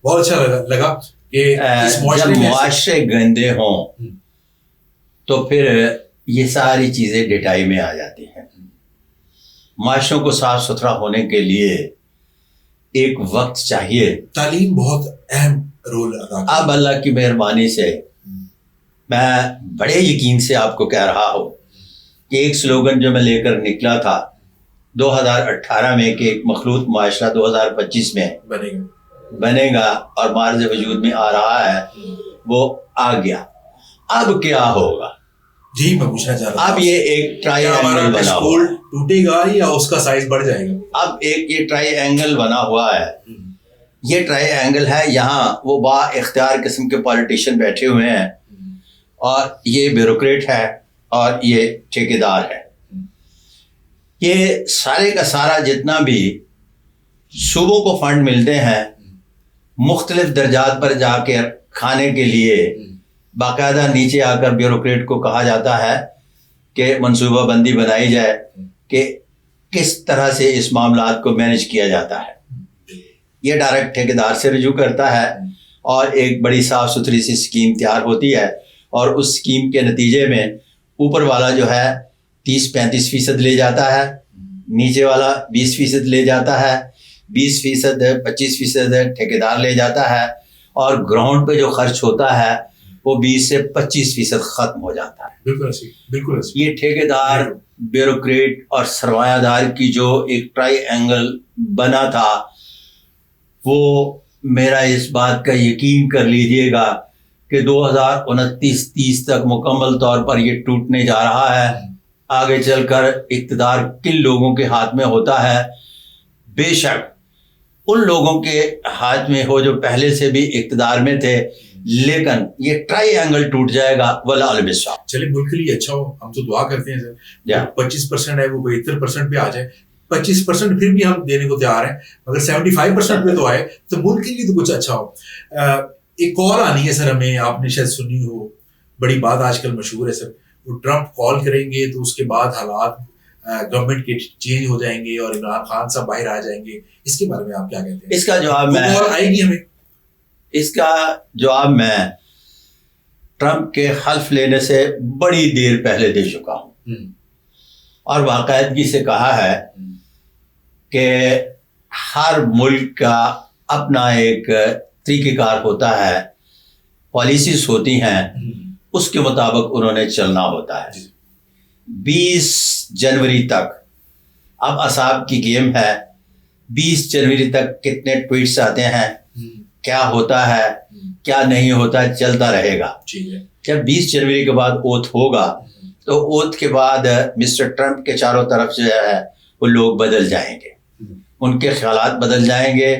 Speaker 2: بہت اچھا لگا کہ
Speaker 1: جب معاشرے گندے ہوں تو پھر یہ ساری چیزیں ڈٹائی میں آ جاتی ہیں. معاشروں کو صاف ستھرا ہونے کے لیے ایک وقت چاہیے.
Speaker 2: تعلیم بہت اہم رول ادا کرتی ہے.
Speaker 1: اب اللہ کی مہربانی سے میں بڑے یقین سے آپ کو کہہ رہا ہوں کہ ایک سلوگن جو میں لے کر نکلا تھا 2018 میں کہ ایک مخلوط معاشرہ 2025 میں بنے گا اور معرض وجود میں آ رہا ہے, وہ آ گیا. اب کیا ہوگا؟
Speaker 2: جی میں پوچھنا چاہ رہا ہوں,
Speaker 1: اب یہ ایک ٹرائی اینگل بنا ہوا ہے.
Speaker 2: ٹوٹے گا یا اس کا سائز بڑھ جائے گا؟
Speaker 1: اب ایک یہ ٹرائی اینگل بنا ہوا ہے. یہ ٹرائی اینگل ہے, یہاں وہ با اختیار قسم کے پالیٹیشین بیٹھے ہوئے ہیں, اور یہ بیوروکریٹ ہے, اور یہ ٹھیکیدار ہے. یہ سارے کا سارا جتنا بھی صوبوں کو فنڈ ملتے ہیں مختلف درجات پر جا کے کھانے کے لیے, باقاعدہ نیچے آ کر بیوروکریٹ کو کہا جاتا ہے کہ منصوبہ بندی بنائی جائے کہ کس طرح سے اس معاملات کو مینج کیا جاتا ہے. یہ ڈائریکٹ ٹھیکیدار سے رجوع کرتا ہے, اور ایک بڑی صاف ستھری سی اسکیم تیار ہوتی ہے, اور اس اسکیم کے نتیجے میں اوپر والا جو ہے 30-35% لے جاتا ہے, نیچے والا 20% لے جاتا ہے, 20% 25% ٹھیکیدار لے جاتا ہے, اور گراؤنڈ پہ جو خرچ ہوتا ہے وہ 20 سے 25% ختم ہو جاتا ہے.
Speaker 2: بالکل.
Speaker 1: یہ ٹھیکیدار, بیوروکریٹ اور سرمایہ دار کی جو ایک ٹرائی اینگل بنا تھا, وہ میرا اس بات کا یقین کر لیجئے گا کہ 2029-30 تک مکمل طور پر یہ ٹوٹنے جا رہا ہے. آگے چل کر اقتدار کن لوگوں کے ہاتھ میں ہوتا ہے, بے شک ان لوگوں کے ہاتھ میں ہو جو پہلے سے بھی اقتدار میں تھے, لیکن یہ ٹرائی اینگل ٹوٹ جائے گا. والعلم بالصواب.
Speaker 2: چلے ملک کے لیے اچھا ہو, ہم تو دعا کرتے ہیں سر. 25% ہے وہ 72% پہ آ جائے, 25% پھر بھی ہم دینے کو تیار ہیں, اگر 75% پہ تو آئے تو ملک کے لیے تو کچھ اچھا ہو. ایک کال آنی ہے سر ہمیں, آپ نے شاید سنی ہو, بڑی بات آج کل مشہور ہے سر. وہ ٹرمپ کال کریں گے تو اس کے بعد حالات گورنمنٹ کے چینج ہو جائیں گے اور عمران خان صاحب باہر آ جائیں گے. اس کے بارے میں آپ کیا کہتے ہیں؟
Speaker 1: اس کا جواب میں
Speaker 2: آئے گی ہمیں.
Speaker 1: اس کا جواب میں ٹرمپ کے حلف لینے سے بڑی دیر پہلے دے چکا ہوں, اور باقاعدگی سے کہا ہے کہ ہر ملک کا اپنا ایک طریقہ کار ہوتا ہے, پالیسیز ہوتی ہیں, اس کے مطابق انہوں نے چلنا ہوتا ہے. 20 جنوری تک اب اصحاب کی گیم ہے, 20 جنوری تک کتنے ٹویٹس آتے ہیں, کیا ہوتا ہے کیا نہیں ہوتا, چلتا رہے گا. جب 20 جنوری کے بعد اوتھ ہوگا تو اوتھ کے بعد مسٹر ٹرمپ کے چاروں طرف جو ہے وہ لوگ بدل جائیں گے, ان کے خیالات بدل جائیں گے,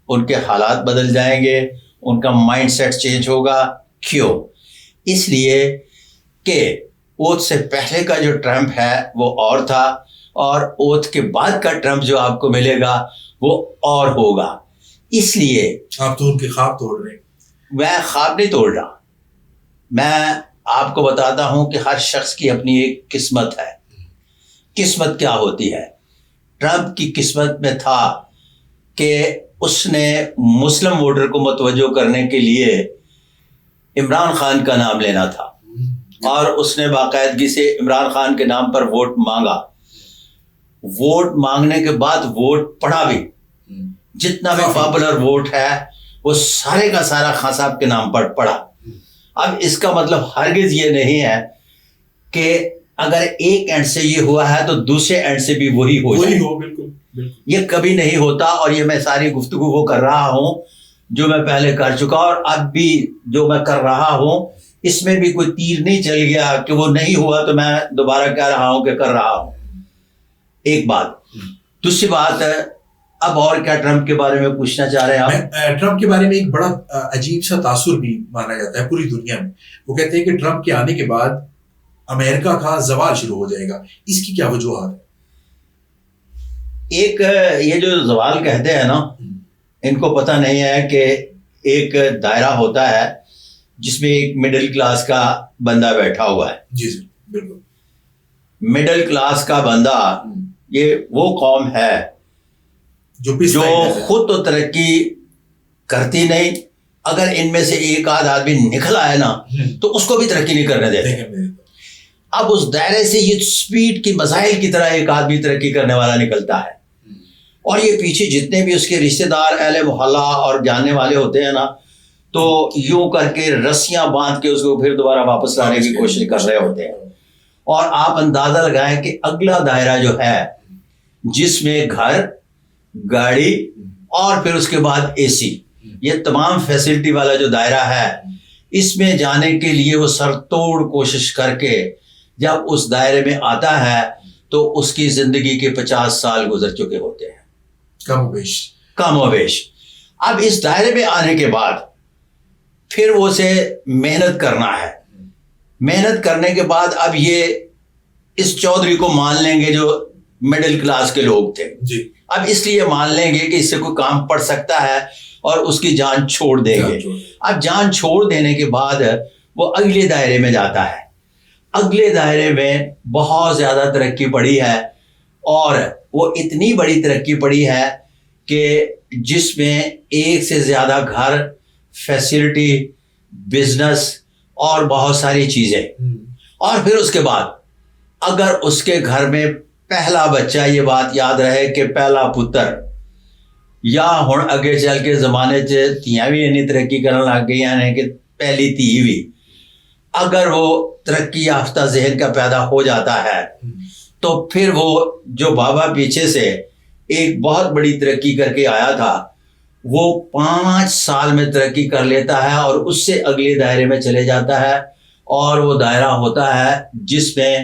Speaker 1: ان کے حالات بدل جائیں گے, ان کا مائنڈ سیٹ چینج ہوگا. کیوں؟ اس لیے کہ اوتھ سے پہلے کا جو ٹرمپ ہے وہ اور تھا, اور اوتھ کے بعد کا ٹرمپ جو آپ کو ملے گا وہ اور ہوگا. اس لیے
Speaker 2: آپ تو ان کے خواب توڑ رہے ہیں.
Speaker 1: میں خواب نہیں توڑ رہا, میں آپ کو بتاتا ہوں کہ ہر شخص کی اپنی ایک قسمت ہے. قسمت کیا ہوتی ہے؟ ٹرمپ کی قسمت میں تھا کہ اس نے مسلم ووٹر کو متوجہ کرنے کے لیے عمران خان کا نام لینا تھا, اور اس نے باقاعدگی سے عمران خان کے نام پر ووٹ مانگا. ووٹ مانگنے کے بعد ووٹ پڑا بھی, جتنا بھی پاپولر ووٹ ہے وہ سارے کا سارا خان صاحب کے نام پر پڑا. اب اس کا مطلب ہرگز یہ نہیں ہے کہ اگر ایک اینڈ سے یہ ہوا ہے تو دوسرے اینڈ سے بھی وہی ہو جائے.
Speaker 2: بالکل.
Speaker 1: یہ کبھی نہیں ہوتا, اور یہ میں ساری گفتگو وہ کر رہا ہوں جو میں پہلے کر چکا, اور اب بھی جو میں کر رہا ہوں اس میں بھی کوئی تیر نہیں چل گیا کہ وہ نہیں ہوا تو میں دوبارہ کہہ رہا ہوں کہ کر رہا ہوں. ایک بات. دوسری بات, اب اور کیا ٹرمپ کے بارے میں پوچھنا چاہ رہے ہیں آپ؟
Speaker 2: ٹرمپ کے بارے میں ایک بڑا عجیب سا تاثر بھی مانا جاتا ہے پوری دنیا میں. وہ کہتے ہیں کہ ٹرمپ کے آنے کے بعد امریکہ کا زوال شروع ہو جائے گا. اس کی کیا وجوہات ہے؟
Speaker 1: ایک یہ جو زوال کہتے ہیں نا, ان کو پتہ نہیں ہے کہ ایک دائرہ ہوتا ہے جس میں ایک مڈل کلاس کا بندہ بیٹھا ہوا ہے.
Speaker 2: جی سر, بالکل.
Speaker 1: مڈل کلاس کا بندہ یہ وہ قوم ہے
Speaker 2: جو
Speaker 1: خود تو ترقی کرتی نہیں, اگر ان میں سے ایک آدھ آدمی نکل آئے نا تو اس کو بھی ترقی نہیں کرنے دیتے. اب اس دائرے سے یہ سپیڈ کی مسائل کی طرح ایک آدمی ترقی کرنے والا نکلتا ہے, اور یہ پیچھے جتنے بھی اس کے رشتہ دار اہل محلہ اور جاننے والے ہوتے ہیں نا, تو یوں کر کے رسیاں باندھ کے اس کو پھر دوبارہ واپس لانے کی کوشش کر رہے ہوتے ہیں. اور آپ اندازہ لگائیں کہ اگلا دائرہ جو ہے جس میں گھر, گاڑی اور پھر اس کے بعد اے سی, یہ تمام فیسلٹی والا جو دائرہ ہے, اس میں جانے کے لیے وہ سر توڑ کوشش کر کے جب اس دائرے میں آتا ہے تو اس کی زندگی کے 50 سال گزر چکے ہوتے ہیں, کم و بیش. اب اس دائرے میں آنے کے بعد پھر وہ اسے محنت کرنا ہے. محنت کرنے کے بعد اب یہ اس چودھری کو مان لیں گے جو مڈل کلاس کے لوگ تھے, اب اس لیے مان لیں گے کہ اس سے کوئی کام پڑ سکتا ہے اور اس کی جان چھوڑ دیں گے. اب جان چھوڑ دینے کے بعد وہ اگلے دائرے میں جاتا ہے. اگلے دائرے میں بہت زیادہ ترقی پڑی ہے, اور وہ اتنی بڑی ترقی پڑی ہے کہ جس میں ایک سے زیادہ گھر, فیسلٹی, بزنس اور بہت ساری چیزیں. اور پھر اس کے بعد اگر اس کے گھر میں پہلا بچہ, یہ بات یاد رہے کہ پہلا پتر, یا ہن اگے چل کے زمانے چ تھیاں بھی اینی ترقی کرن لگ گئی ہیں کہ پہلی تھی بھی, اگر وہ ترقی یافتہ ذہن کا پیدا ہو جاتا ہے تو پھر وہ جو بابا پیچھے سے ایک بہت بڑی ترقی کر کے آیا تھا, وہ 5 سال میں ترقی کر لیتا ہے اور اس سے اگلے دائرے میں چلے جاتا ہے. اور وہ دائرہ ہوتا ہے جس میں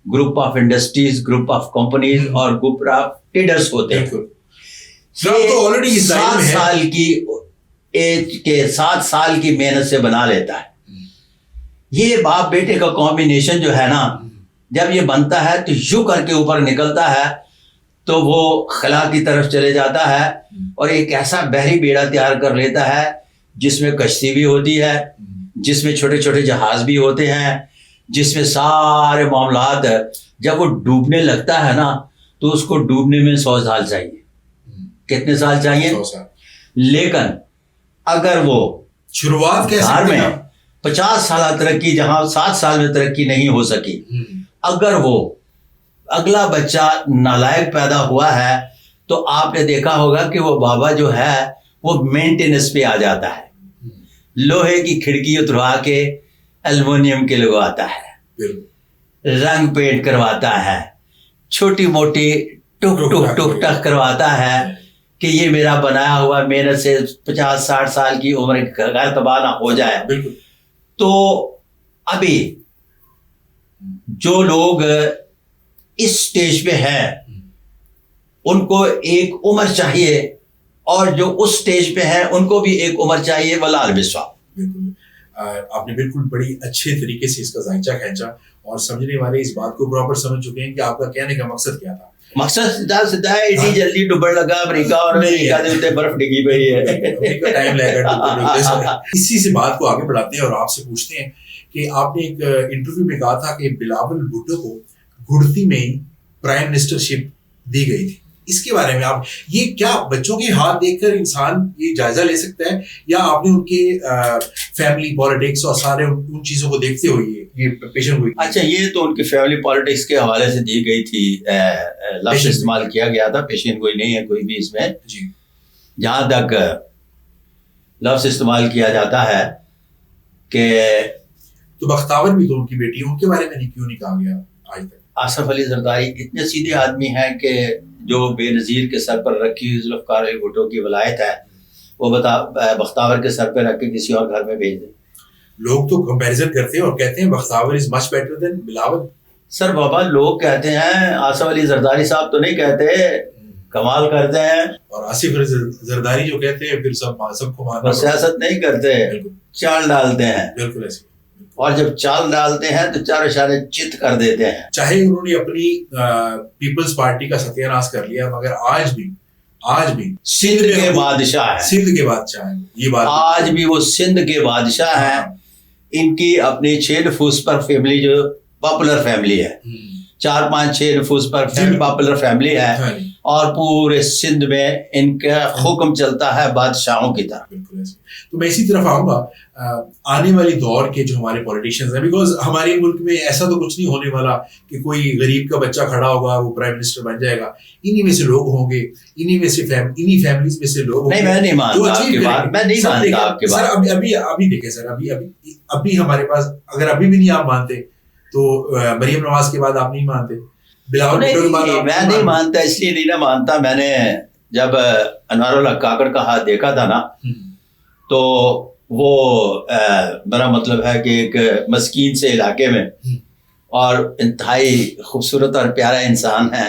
Speaker 1: group of industries, group of companies اور گروپ آف ٹریڈرز ہوتے ہیں. 7 سال کی ایج کے 7 سال کی محنت سے بنا لیتا ہے. یہ باپ بیٹے کا کمبینیشن جو ہے نا, جب یہ بنتا ہے تو یوں کر کے اوپر نکلتا ہے تو وہ خلا کی طرف چلے جاتا ہے اور ایک ایسا بحری بیڑا تیار کر لیتا ہے جس میں کشتی بھی ہوتی ہے, جس میں چھوٹے چھوٹے جہاز بھی ہوتے ہیں, جس میں سارے معاملات. جب وہ ڈوبنے لگتا ہے نا تو اس کو ڈوبنے میں 100 سال چاہیے. کتنے سال چاہیے؟
Speaker 2: 100 سال.
Speaker 1: لیکن اگر وہ
Speaker 2: شروعات
Speaker 1: گھر میں 50 سالہ ترقی, جہاں 7 سال میں ترقی نہیں ہو سکی, اگر وہ اگلا بچہ نالائق پیدا ہوا ہے تو آپ نے دیکھا ہوگا کہ وہ بابا جو ہے وہ مینٹیننس پہ آ جاتا ہے. لوہے کی کھڑکی اتروا کے ایلومینیم کے لگواتا ہے, رنگ پینٹ کرواتا ہے, چھوٹی موٹی ٹک ٹک کرواتا ہے کہ یہ میرا بنایا ہوا محنت سے 50-60 سال کی عمر غیر تباہ نہ ہو جائے. تو ابھی جو لوگ اس سٹیج پہ ہیں ان کو ایک عمر چاہیے, اور جو اس سٹیج پہ ہیں ان کو بھی ایک عمر چاہیے. ولال بسوا.
Speaker 2: بالکل آپ نے بالکل بڑی اچھے طریقے سے اس کا ذائچہ کھینچا, اور سمجھنے والے اس بات کو پراپر سمجھ چکے ہیں کہ آپ کا کہنے کا مقصد کیا تھا.
Speaker 1: مقصد سیدھا ہے, اتنی جلدی ڈوبن لگا امریکہ, اور امریکہ کے اوپر برف ڈگی پئی ہے,
Speaker 2: ٹائم لگے گا. اسی سے بات کو آگے بڑھاتے ہیں اور آپ سے پوچھتے ہیں کہ آپ نے ایک انٹرویو میں کہا تھا کہ بلاول بھٹو کو گڑتی میں پرائم منسٹر شپ دی گئی تھی. اس کے بارے میں آپ, یہ کیا بچوں کے ہاتھ دیکھ کر انسان یہ جائزہ لے سکتا ہے, یا آپ نے ان کے فیملی پالیٹکس اور سارے ان چیزوں کو دیکھتے ہوئے یہ پیشن ہوئی؟
Speaker 1: اچھا, یہ تو ان کی فیملی پالیٹکس کے حوالے سے دی گئی تھی, لفظ استعمال کیا گیا تھا, پیشین گوئی نہیں ہے کوئی بھی اس میں.
Speaker 2: جی,
Speaker 1: جہاں تک لفظ استعمال کیا جاتا ہے کہ
Speaker 2: تو بختاور بھی تو ان کی بیٹی, ان کے بارے میں کیوں نہیں کہا گیا آج تک؟
Speaker 1: آصف علی زرداری اتنے سیدھے آدمی ہیں کہ جو بے نظیر کے سر پر رکھی ہوئی ذوالفقار علی بھٹو کی ولایت ہے وہ بختاور کے سر پہ رکھ کے کسی اور گھر میں بھیج دیں.
Speaker 2: لوگ تو کمپیریزن کرتے ہیں اور کہتے ہیں بختاور از مچ بیٹر دین بلاول.
Speaker 1: سر بابا لوگ کہتے ہیں, آصف علی زرداری صاحب تو نہیں کہتے, کمال کرتے ہیں.
Speaker 2: اور آصف علی زرداری جو کہتے ہیں پھر سب کو ماننا.
Speaker 1: سیاست نہیں کرتے, چال ڈالتے ہیں.
Speaker 2: بالکل ایسے,
Speaker 1: اور جب چال ڈالتے ہیں تو چار اشارے چت کر دیتے ہیں.
Speaker 2: چاہے انہوں نے اپنی پیپلز پارٹی کا ستیہ ناش کر لیا, مگر آج بھی
Speaker 1: سندھ کے بادشاہ ہیں.
Speaker 2: سندھ کے بادشاہ ہیں, یہ بات
Speaker 1: آج بھی وہ سندھ کے بادشاہ ہیں. ان کی اپنی 6 نفوس پر فیملی جو پاپولر فیملی ہے, 4-5-6 نفوس پر پاپولر فیملی ہے اور پورے سندھ میں ان کا حکم چلتا ہے بادشاہوں کی طرح.
Speaker 2: بالکل ایسے. تو میں اسی طرف آؤں گا آنے والی دور کے جو ہمارے پولیٹیشینز ہیں, بیکاز ہمارے ملک میں ایسا تو کچھ نہیں ہونے والا کہ کوئی غریب کا بچہ کھڑا ہوگا وہ پرائم منسٹر بن جائے گا. انہی میں سے لوگ ہوں گے, انہی میں سے انہی فیملیز میں سے لوگ ہوں گے.
Speaker 1: نہیں, میں نہیں مانتا آپ کی بات, میں نہیں مانتا آپ کی بات.
Speaker 2: سر ابھی دیکھیں سر, ابھی ہمارے پاس اگر ابھی بھی نہیں آپ مانتے تو مریم نواز کے بعد آپ نہیں مانتے, بلاول بھٹو کے بعد آپ
Speaker 1: میں نہیں مانتا. اس لیے نہیں مانتا, میں نے جب انوار الحق کاکڑ کا ہاتھ دیکھا تھا نا تو وہ میرا مطلب ہے کہ ایک مسکین سے علاقے میں اور انتہائی خوبصورت اور پیارا انسان ہے,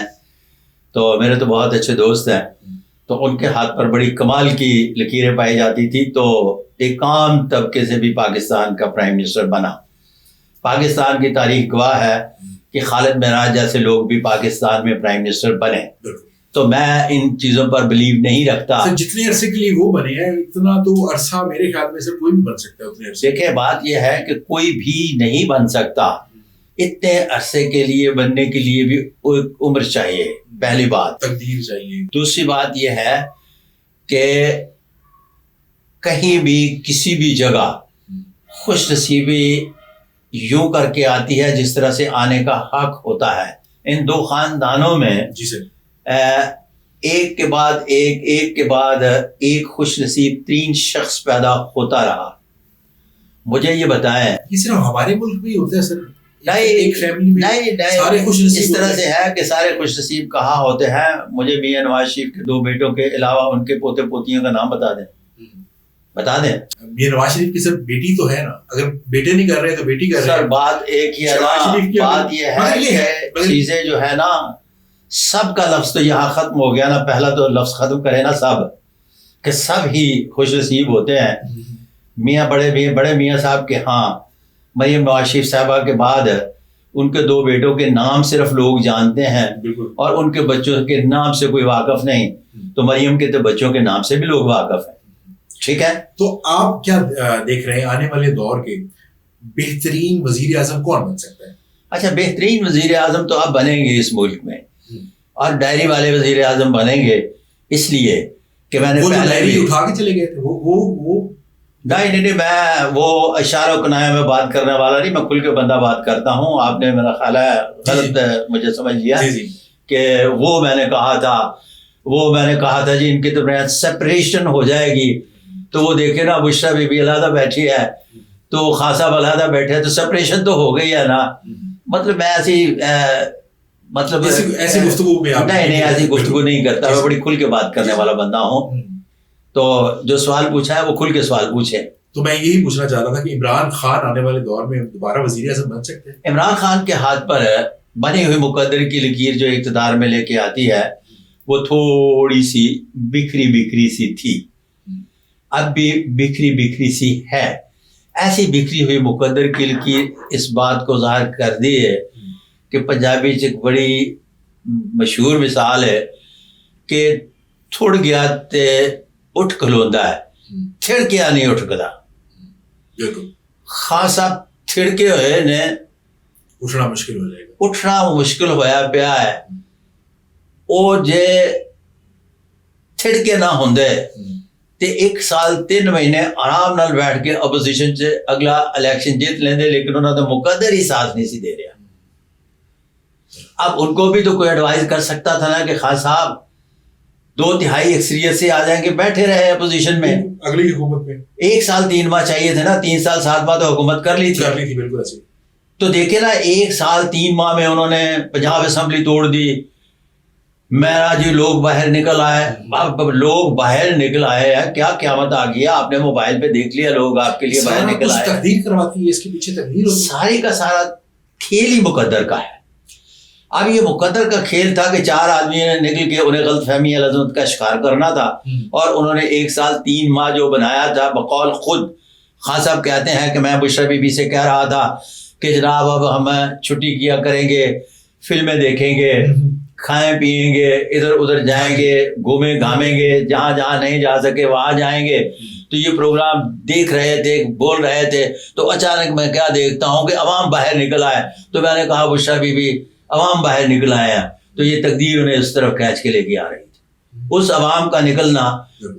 Speaker 1: تو میرے تو بہت اچھے دوست ہیں, تو ان کے ہاتھ پر بڑی کمال کی لکیریں پائی جاتی تھی, تو ایک عام طبقے سے بھی پاکستان کا پرائم منسٹر بنا. پاکستان کی تاریخ گواہ ہے کہ خالد معراج جیسے لوگ بھی پاکستان میں پرائم منسٹر بنے, تو میں ان چیزوں پر بلیو نہیں رکھتا.
Speaker 2: جتنے عرصے کے لیے وہ بنے ہیں اتنا تو عرصہ میرے خیال میں سے کوئی بھی بن سکتا ہے اتنے عرصے.
Speaker 1: دیکھیں بات یہ ہے کہ کوئی بھی نہیں بن سکتا, اتنے عرصے کے لیے بننے کے لیے بھی عمر چاہیے, پہلی بات.
Speaker 2: تقدیر چاہیے.
Speaker 1: دوسری بات یہ ہے کہ کہیں بھی کسی بھی جگہ خوش نصیبی یوں کر کے آتی ہے جس طرح سے آنے کا حق ہوتا ہے. ان دو خاندانوں میں
Speaker 2: جی سر
Speaker 1: ایک کے بعد ایک خوش نصیب 3 شخص پیدا ہوتا رہا. مجھے یہ بتائیں,
Speaker 2: یہ صرف ہمارے ملک میں ہی ہوتا ہے سر؟
Speaker 1: ایک فیملی میں
Speaker 2: سارے خوش نصیب
Speaker 1: اس طرح سے ہے کہ سارے خوش نصیب کہاں ہوتے ہیں. مجھے میاں نواز شریف کے 2 بیٹوں کے علاوہ ان کے پوتے پوتیوں کا نام بتا دیں.
Speaker 2: میاں نواز شریف کی سر بیٹی تو ہے نا, اگر بیٹے نہیں کر رہے تو بیٹی کر رہے ہیں.
Speaker 1: سر بات ایک ہی ہے نا, بات یہ ہے کہ چیزیں جو ہے نا, سب کا لفظ تو یہاں ختم ہو گیا نا. پہلا تو لفظ ختم کرے نا سب, کہ سب ہی خوش نصیب ہوتے ہیں. میاں بڑے میاں صاحب کے ہاں مریم نواز شریف صاحبہ کے بعد ان کے 2 بیٹوں کے نام صرف لوگ جانتے ہیں اور ان کے بچوں کے نام سے کوئی واقف نہیں. تو مریم کے تو بچوں کے نام سے بھی لوگ واقف ہیں. ٹھیک ہے,
Speaker 2: تو آپ کیا دیکھ رہے ہیں آنے والے دور کے بہترین وزیر اعظم کون بن سکتا ہے؟
Speaker 1: اچھا, بہترین وزیر اعظم تو اب بنیں گے اس ملک میں, اور ڈائری والے وزیر اعظم بنیں گے. اس لیے کہ میں نے
Speaker 2: ڈائری اٹھا کے چلے گئے تھے وہ
Speaker 1: نہیں میں وہ اشارہ و کنایہ میں بات کرنے والا نہیں, میں کھل کے بندہ بات کرتا ہوں. آپ نے میرا خیال ہے غلط مجھے سمجھ لیا کہ وہ میں نے کہا تھا جی ان کی تو سپریشن ہو جائے گی. تو وہ دیکھے نا, بشرا بی بی علیحدہ بیٹھی ہے تو خان صاحب علیحدہ بیٹھے, تو سپریشن تو ہو گئی ہے نا. مطلب میں ایسی
Speaker 2: گفتگو میں
Speaker 1: نہیں ایسی گفتگو نہیں کرتا, میں بڑی کھل کے بات کرنے والا بندہ ہوں. تو جو سوال پوچھا ہے وہ کھل کے سوال پوچھے.
Speaker 2: تو میں یہی پوچھنا چاہ رہا تھا کہ عمران خان آنے والے دور میں دوبارہ وزیر اعظم بن سکتے ہیں؟
Speaker 1: عمران خان کے ہاتھ پر بنی ہوئی مقدر کی لکیر جو اقتدار میں لے کے آتی ہے وہ تھوڑی سی بکھری سی تھی, اب بھی بکھری سی ہے. ایسی بکھری ہوئی مقدر کی لکیر اس بات کو ظاہر کر دی ہے کہ پنجابی ایک بڑی مشہور مثال ہے کہ تھوڑ گیا تے اٹھ کھلوندا ہے, تھڑ کیا نہیں اٹھ کدا. خان صاحب تھڑکے ہوئے نے,
Speaker 2: اٹھنا مشکل ہو جائے گا,
Speaker 1: اٹھنا مشکل ہویا پیا ہے. او جے تھڑکے نہ ہوندے تے 1 سال 3 مہینے آرام نال بیٹھ کے اپوزیشن سے اگلا الیکشن جیت لیندے, لیکن انہوں نے مقدر ہی ساتھ نہیں سی دے رہا. اب ان کو بھی تو کوئی ایڈوائز کر سکتا تھا نا کہ خان صاحب 2/3 اکثریت سے آ جائیں گے, بیٹھے رہے اپوزیشن میں
Speaker 2: اگلی حکومت میں.
Speaker 1: 1 سال 3 ماہ چاہیے تھے نا, 3 سال 7 ماہ تو حکومت کر لی تھی.
Speaker 2: بالکل ایسے.
Speaker 1: تو دیکھے نا 1 سال 3 ماہ میں انہوں نے پنجاب اسمبلی توڑ دی. میرا جی لوگ باہر نکل آئے, لوگ باہر نکل آئے ہیں, کیا قیامت آ گیا. آپ نے موبائل پہ دیکھ لیا, لوگ آپ کے لیے باہر نکل آئے.
Speaker 2: تقدیر کرواتی ہے, اس کے پیچھے تقدیر ہوتی ہے.
Speaker 1: ساری کا سارا کھیل ہی مقدر کا ہے. اب یہ مقدر کا کھیل تھا کہ 4 آدمی نے نکل کے انہیں غلط فہمی العظمت کا شکار کرنا تھا, اور انہوں نے 1 سال 3 ماہ جو بنایا تھا بقول خود خان صاحب کہتے ہیں کہ میں بشرا بی بی سے کہہ رہا تھا کہ جناب اب ہم چھٹی کیا کریں گے, فلمیں دیکھیں گے, کھائیں پیئیں گے, ادھر ادھر جائیں گے, گھومیں گھامیں گے, جہاں نہیں جا سکے وہاں جائیں گے. تو یہ پروگرام دیکھ رہے تھے, بول رہے تھے, تو اچانک میں کیا دیکھتا ہوں کہ عوام باہر نکل آئے. تو میں نے کہا بشرا بی بی عوام باہر نکل آئے ہیں تو یہ تقدیر انہیں اس طرف کھینچ کے لے کے آ رہی تھی. اس عوام کا نکلنا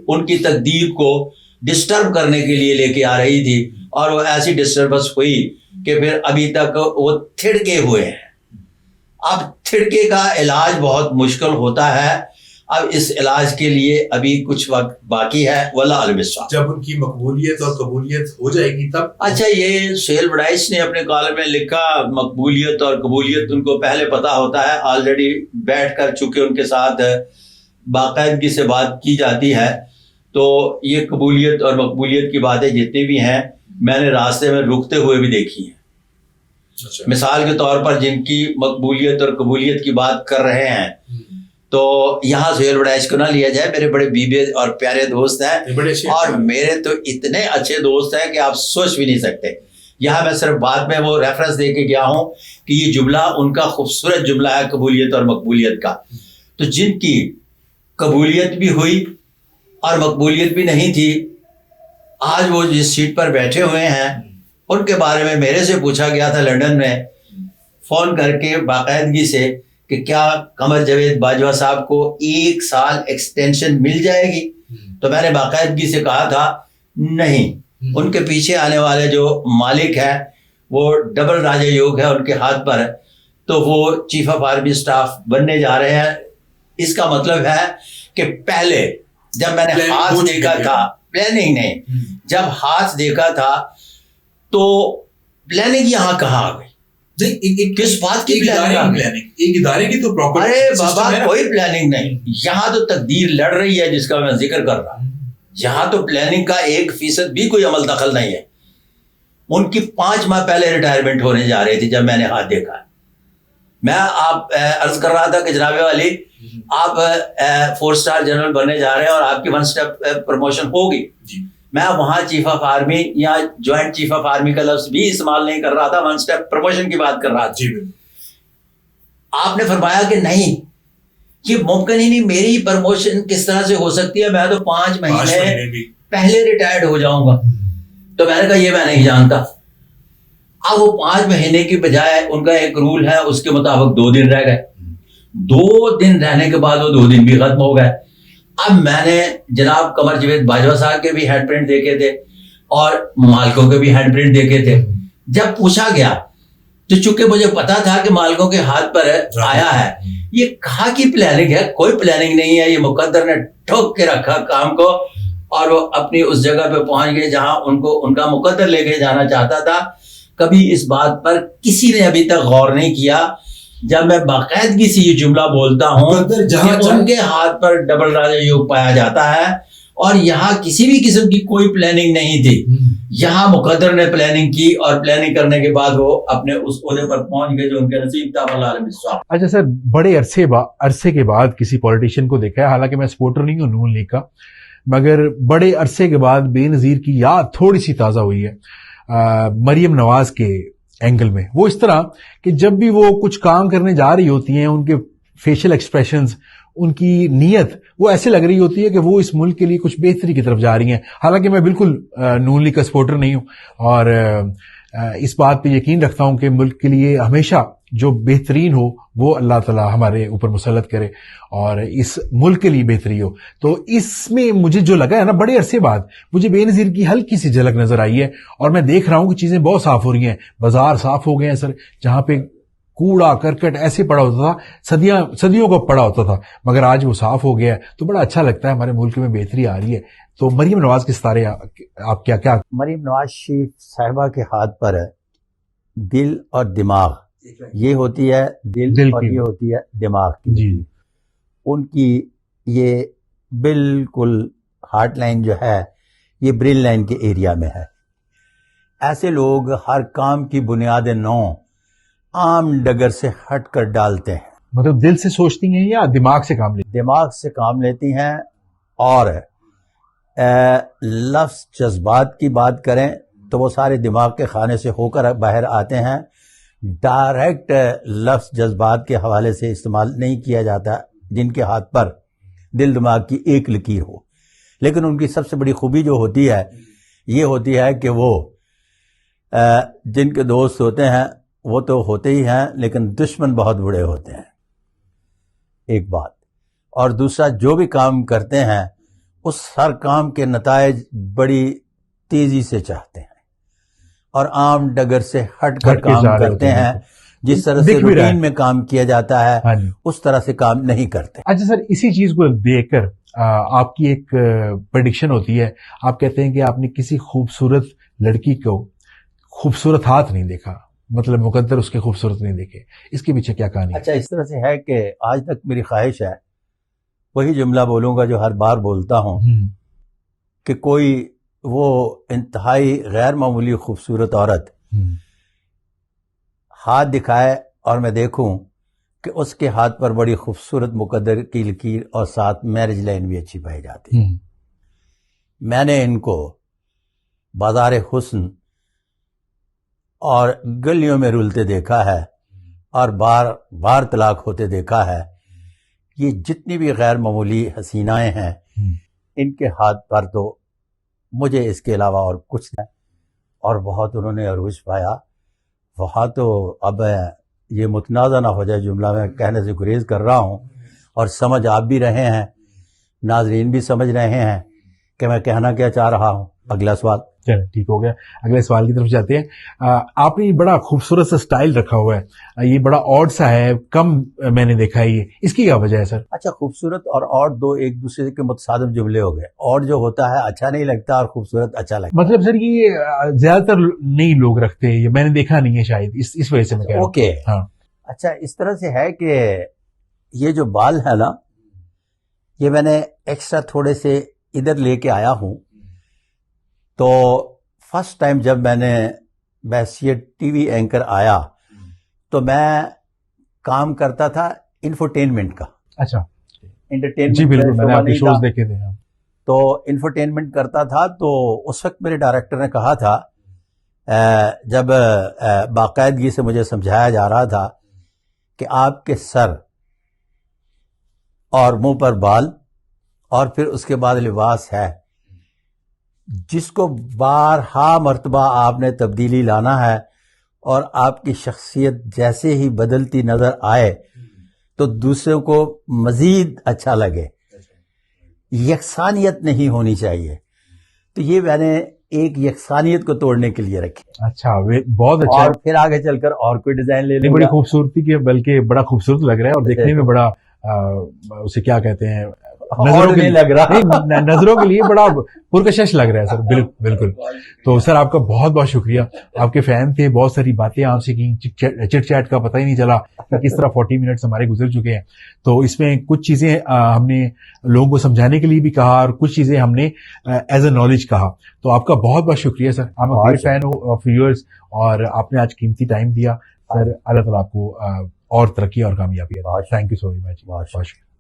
Speaker 1: ان کی تقدیر کو ڈسٹرب کرنے کے لیے لے کے آ رہی تھی, اور وہ ایسی ڈسٹربنس ہوئی کہ پھر ابھی تک وہ تھڑکے ہوئے ہیں. اب تھڑکے کا علاج بہت مشکل ہوتا ہے. اب اس علاج کے لیے ابھی کچھ وقت باقی ہے. واللہ علم الصواب.
Speaker 2: جب ان کی مقبولیت اور قبولیت ہو جائے گی تب.
Speaker 1: اچھا, یہ سہیل وڈائچ نے اپنے کالم میں لکھا مقبولیت اور قبولیت ان کو پہلے پتا ہوتا ہے, آلریڈی بیٹھ کر چکے ان کے ساتھ باقاعدگی سے بات کی جاتی ہے. تو یہ قبولیت اور مقبولیت کی باتیں جتنی بھی ہیں میں نے راستے میں رکتے ہوئے بھی دیکھی ہیں. مثال کے طور پر جن کی مقبولیت اور قبولیت کی بات کر رہے ہیں تو یہاں سہیل وڈائچ کو نہ لیا جائے. میرے بڑے بیبے اور پیارے دوست ہیں, اور میرے تو اتنے اچھے دوست ہیں کہ آپ سوچ بھی نہیں سکتے. یہاں میں صرف بعد میں وہ ریفرنس دے کے گیا ہوں کہ یہ جملہ ان کا خوبصورت جملہ ہے قبولیت اور مقبولیت کا. تو جن کی قبولیت بھی ہوئی اور مقبولیت بھی نہیں تھی, آج وہ جس سیٹ پر بیٹھے ہوئے ہیں ان کے بارے میں میرے سے پوچھا گیا تھا لنڈن میں فون کر کے باقاعدگی سے کہ کیا قمر جاوید باجوہ صاحب کو 1 سال ایکسٹینشن مل جائے گی. تو میں نے باقاعدگی سے کہا تھا نہیں, ان کے پیچھے آنے والے جو مالک ہے وہ ڈبل راجہ یوگ ہے ان کے ہاتھ پر, تو وہ چیف آف آرمی اسٹاف بننے جا رہے ہیں. اس کا مطلب ہے کہ پہلے جب میں نے ہاتھ دیکھا تھا, پلاننگ نہیں, جب ہاتھ دیکھا تھا تو پلاننگ یہاں کہاں آ گئی؟ کس بات کی پلاننگ؟
Speaker 2: ایک ادارے کی تو پراپر.
Speaker 1: ارے بابا کوئی پلاننگ نہیں, یہاں تو تقدیر لڑ رہی ہے جس کا میں ذکر کر رہا ہوں. یہاں تو پلاننگ کا 1% بھی کوئی عمل دخل نہیں ہے. ان کی 5 ماہ پہلے ریٹائرمنٹ ہونے جا رہی تھی جب میں نے ہاتھ دیکھا. میں آپ عرض کر رہا تھا کہ جناب والی آپ 4 اسٹار جنرل بننے جا رہے ہیں اور آپ کی 1 اسٹیپ پروموشن ہوگی. میں وہاں چیف آف آرمی یا جوائنٹ چیف آف آرمی کا لفظ بھی استعمال نہیں کر رہا تھا, 1 اسٹیپ پروموشن کی بات کر رہا تھا. آپ نے فرمایا کہ نہیں یہ ممکن ہی نہیں, میری پروموشن کس طرح سے ہو سکتی ہے, میں تو 5 مہینے پہلے ریٹائرڈ ہو جاؤں گا. تو میں نے کہا یہ میں نہیں جانتا. اب وہ 5 مہینے کی بجائے ان کا ایک رول ہے, اس کے مطابق 2 دن رہ گئے. 2 دن رہنے کے بعد وہ 2 دن بھی ختم ہو گئے. اب میں نے جناب قمر جاوید باجوہ صاحب کے بھی ہینڈ پرنٹ دیکھے تھے اور مالکوں کے بھی ہینڈ پرنٹ دیکھے تھے. جب پوچھا گیا تو چونکہ مجھے پتا تھا کہ مالکوں کے ہاتھ پر آیا ہے, یہ کہاں کی پلاننگ ہے؟ کوئی پلاننگ نہیں ہے. یہ مقدر نے ٹھوک کے رکھا کام کو اور وہ اپنی اس جگہ پہ پہنچ گئے جہاں ان کو ان کا مقدر لے کے جانا چاہتا تھا. کبھی اس بات پر کسی نے ابھی تک غور نہیں کیا. جب میں باقاعدگی سے یہ جملہ بولتا ہوں کہ ان کے ہاتھ پر ڈبل راجہ یوگ پایا جاتا ہے اور یہاں کسی بھی قسم کی کوئی پلاننگ نہیں تھی. یہاں مقدر نے پلاننگ کی اور پلاننگ کرنے کے بعد وہ اپنے اس عہدے پر پہنچ گئے جو ان کے نصیب تھا. واللہ عالم الصواب.
Speaker 3: اچھا سر, بڑے عرصے کے بعد کسی پولیٹیشین کو دیکھا ہے, حالانکہ میں سپورٹر نہیں ہوں نون لیگ کا, مگر بڑے عرصے کے بعد بے نظیر کی یاد تھوڑی سی تازہ ہوئی ہے مریم نواز کے اینگل میں. وہ اس طرح کہ جب بھی وہ کچھ کام کرنے جا رہی ہوتی ہیں, ان کے فیشل ایکسپریشنز, ان کی نیت وہ ایسے لگ رہی ہوتی ہے کہ وہ اس ملک کے لیے کچھ بہتری کی طرف جا رہی ہیں. حالانکہ میں بالکل نون لیگ کا سپورٹر نہیں ہوں اور اس بات پہ یقین رکھتا ہوں کہ ملک کے لیے ہمیشہ جو بہترین ہو وہ اللہ تعالیٰ ہمارے اوپر مسلط کرے اور اس ملک کے لیے بہتری ہو. تو اس میں مجھے جو لگا ہے نا, بڑے عرصے بعد مجھے بے نظیر کی ہلکی سی جھلک نظر آئی ہے اور میں دیکھ رہا ہوں کہ چیزیں بہت صاف ہو رہی ہیں. بازار صاف ہو گئے ہیں سر, جہاں پہ کوڑا کرکٹ ایسے پڑا ہوتا تھا, صدیوں کو پڑا ہوتا تھا, مگر آج وہ صاف ہو گیا ہے. تو بڑا اچھا لگتا ہے, ہمارے ملک میں بہتری آ رہی ہے. تو مریم نواز کے ستارے آپ کیا
Speaker 1: مریم نواز شریف صاحبہ کے ہاتھ پر ہے دل اور دماغ. یہ ہوتی ہے دل اور یہ ہوتی ہے دماغ
Speaker 3: جی.
Speaker 1: ان کی یہ بالکل ہارٹ لائن جو ہے یہ برین لائن کے ایریا میں ہے. ایسے لوگ ہر کام کی بنیاد نو عام ڈگر سے ہٹ کر ڈالتے ہیں.
Speaker 3: مطلب دل سے سوچتی ہیں یا دماغ سے کام لیتی ہیں؟
Speaker 1: دماغ سے کام لیتی ہیں. اور لفظ جذبات کی بات کریں تو وہ سارے دماغ کے خانے سے ہو کر باہر آتے ہیں. ڈائریکٹ لفظ جذبات کے حوالے سے استعمال نہیں کیا جاتا جن کے ہاتھ پر دل دماغ کی ایک لکیر ہو. لیکن ان کی سب سے بڑی خوبی جو ہوتی ہے یہ ہوتی ہے کہ وہ جن کے دوست ہوتے ہیں وہ تو ہوتے ہی ہیں لیکن دشمن بہت بڑے ہوتے ہیں، ایک بات. اور دوسرا جو بھی کام کرتے ہیں اس ہر کام کے نتائج بڑی تیزی سے چاہتے ہیں اور عام ڈگر سے ہٹ کر کام کرتے ہیں. جس طرح سے روٹین میں کام کیا جاتا ہے اس طرح سے کام نہیں کرتے.
Speaker 3: اچھا سر، اسی چیز کو دیکھ کر آپ کی ایک پریڈکشن ہوتی ہے، آپ کہتے ہیں کہ آپ نے کسی خوبصورت لڑکی کو خوبصورت ہاتھ نہیں دیکھا، مطلب مقدر اس کے خوبصورت نہیں دیکھے، اس کے پیچھے کیا کہانی ہے؟
Speaker 1: اچھا، اس طرح سے ہے کہ آج تک میری خواہش ہے وہی جملہ بولوں گا جو ہر بار بولتا ہوں کہ کوئی وہ انتہائی غیر معمولی خوبصورت عورت ہاتھ دکھائے اور میں دیکھوں کہ اس کے ہاتھ پر بڑی خوبصورت مقدر کی لکیر اور ساتھ میرج لائن بھی اچھی پائی جاتی ہے. میں نے ان کو بازار حسن اور گلیوں میں رولتے دیکھا ہے اور بار بار طلاق ہوتے دیکھا ہے. یہ جتنی بھی غیر معمولی حسینائیں ہیں ان کے ہاتھ پر تو مجھے اس کے علاوہ اور کچھ نہیں. اور بہت انہوں نے عروج پایا وہاں. تو اب یہ متنازع نہ ہو جائے جملہ میں کہنے سے گریز کر رہا ہوں، اور سمجھ آپ بھی رہے ہیں، ناظرین بھی سمجھ رہے ہیں کہ میں کہنا کیا چاہ رہا ہوں. اگلا سوال.
Speaker 3: چلیں ٹھیک ہو گیا، اگلے سوال کی طرف جاتے ہیں. آپ نے بڑا خوبصورت سا سٹائل رکھا ہوا ہے، یہ بڑا آڈ سا ہے، کم میں نے دیکھا ہے، یہ اس کی کیا وجہ ہے سر؟
Speaker 1: اچھا، خوبصورت اور آڈ دو ایک دوسرے کے متصادم جملے ہو گئے. آڈ جو ہوتا ہے اچھا نہیں لگتا اور خوبصورت اچھا لگتا.
Speaker 3: مطلب سر یہ زیادہ تر نہیں لوگ رکھتے، یہ میں نے دیکھا نہیں ہے شاید، اس وجہ سے میں کہہ رہا ہوں.
Speaker 1: اوکے،
Speaker 3: ہاں.
Speaker 1: اچھا، اس طرح سے ہے کہ یہ جو بال ہے نا، یہ میں نے ایکسٹرا تھوڑے سے ادھر لے کے آیا ہوں. تو فرسٹ ٹائم جب میں نے بحیثیت ٹی وی اینکر آیا تو میں کام کرتا تھا انفوٹینمنٹ کا.
Speaker 3: اچھا،
Speaker 1: انٹرٹینمنٹ.
Speaker 3: جی بالکل، میں نے آپ کے شوز دیکھے تھے.
Speaker 1: تو انفوٹینمنٹ کرتا تھا. تو اس وقت میرے ڈائریکٹر نے کہا تھا، جب باقاعدگی سے مجھے سمجھایا جا رہا تھا کہ آپ کے سر اور منہ پر بال اور پھر اس کے بعد لباس ہے جس کو بارہا مرتبہ آپ نے تبدیلی لانا ہے، اور آپ کی شخصیت جیسے ہی بدلتی نظر آئے تو دوسروں کو مزید اچھا لگے. یکسانیت نہیں ہونی چاہیے. تو یہ میں نے ایک یکسانیت کو توڑنے کے لیے رکھی.
Speaker 3: اچھا، بہت اچھا.
Speaker 1: اور پھر آگے چل کر اور کوئی ڈیزائن لے لیں.
Speaker 3: بڑی خوبصورتی کے، بلکہ بڑا خوبصورت لگ رہا ہے اور دیکھنے میں بڑا اسے کیا کہتے ہیں، نظروں کے لیے بڑا پرکشش لگ رہا ہے سر. بالکل. تو سر آپ کا بہت بہت شکریہ. آپ کے فین تھے، بہت ساری باتیں آپ سے کی، چٹ چیٹ کا پتہ ہی نہیں چلا کہ کس طرح 40 منٹس ہمارے گزر چکے ہیں. تو اس میں کچھ چیزیں ہم نے لوگوں کو سمجھانے کے لیے بھی کہا اور کچھ چیزیں ہم نے ایز اے نالج کہا. تو آپ کا بہت بہت شکریہ سر. I'm a great fan of yours اور آپ نے آج قیمتی ٹائم دیا سر. اللہ تعالیٰ آپ کو اور ترقی اور کامیابی. Thank you so much.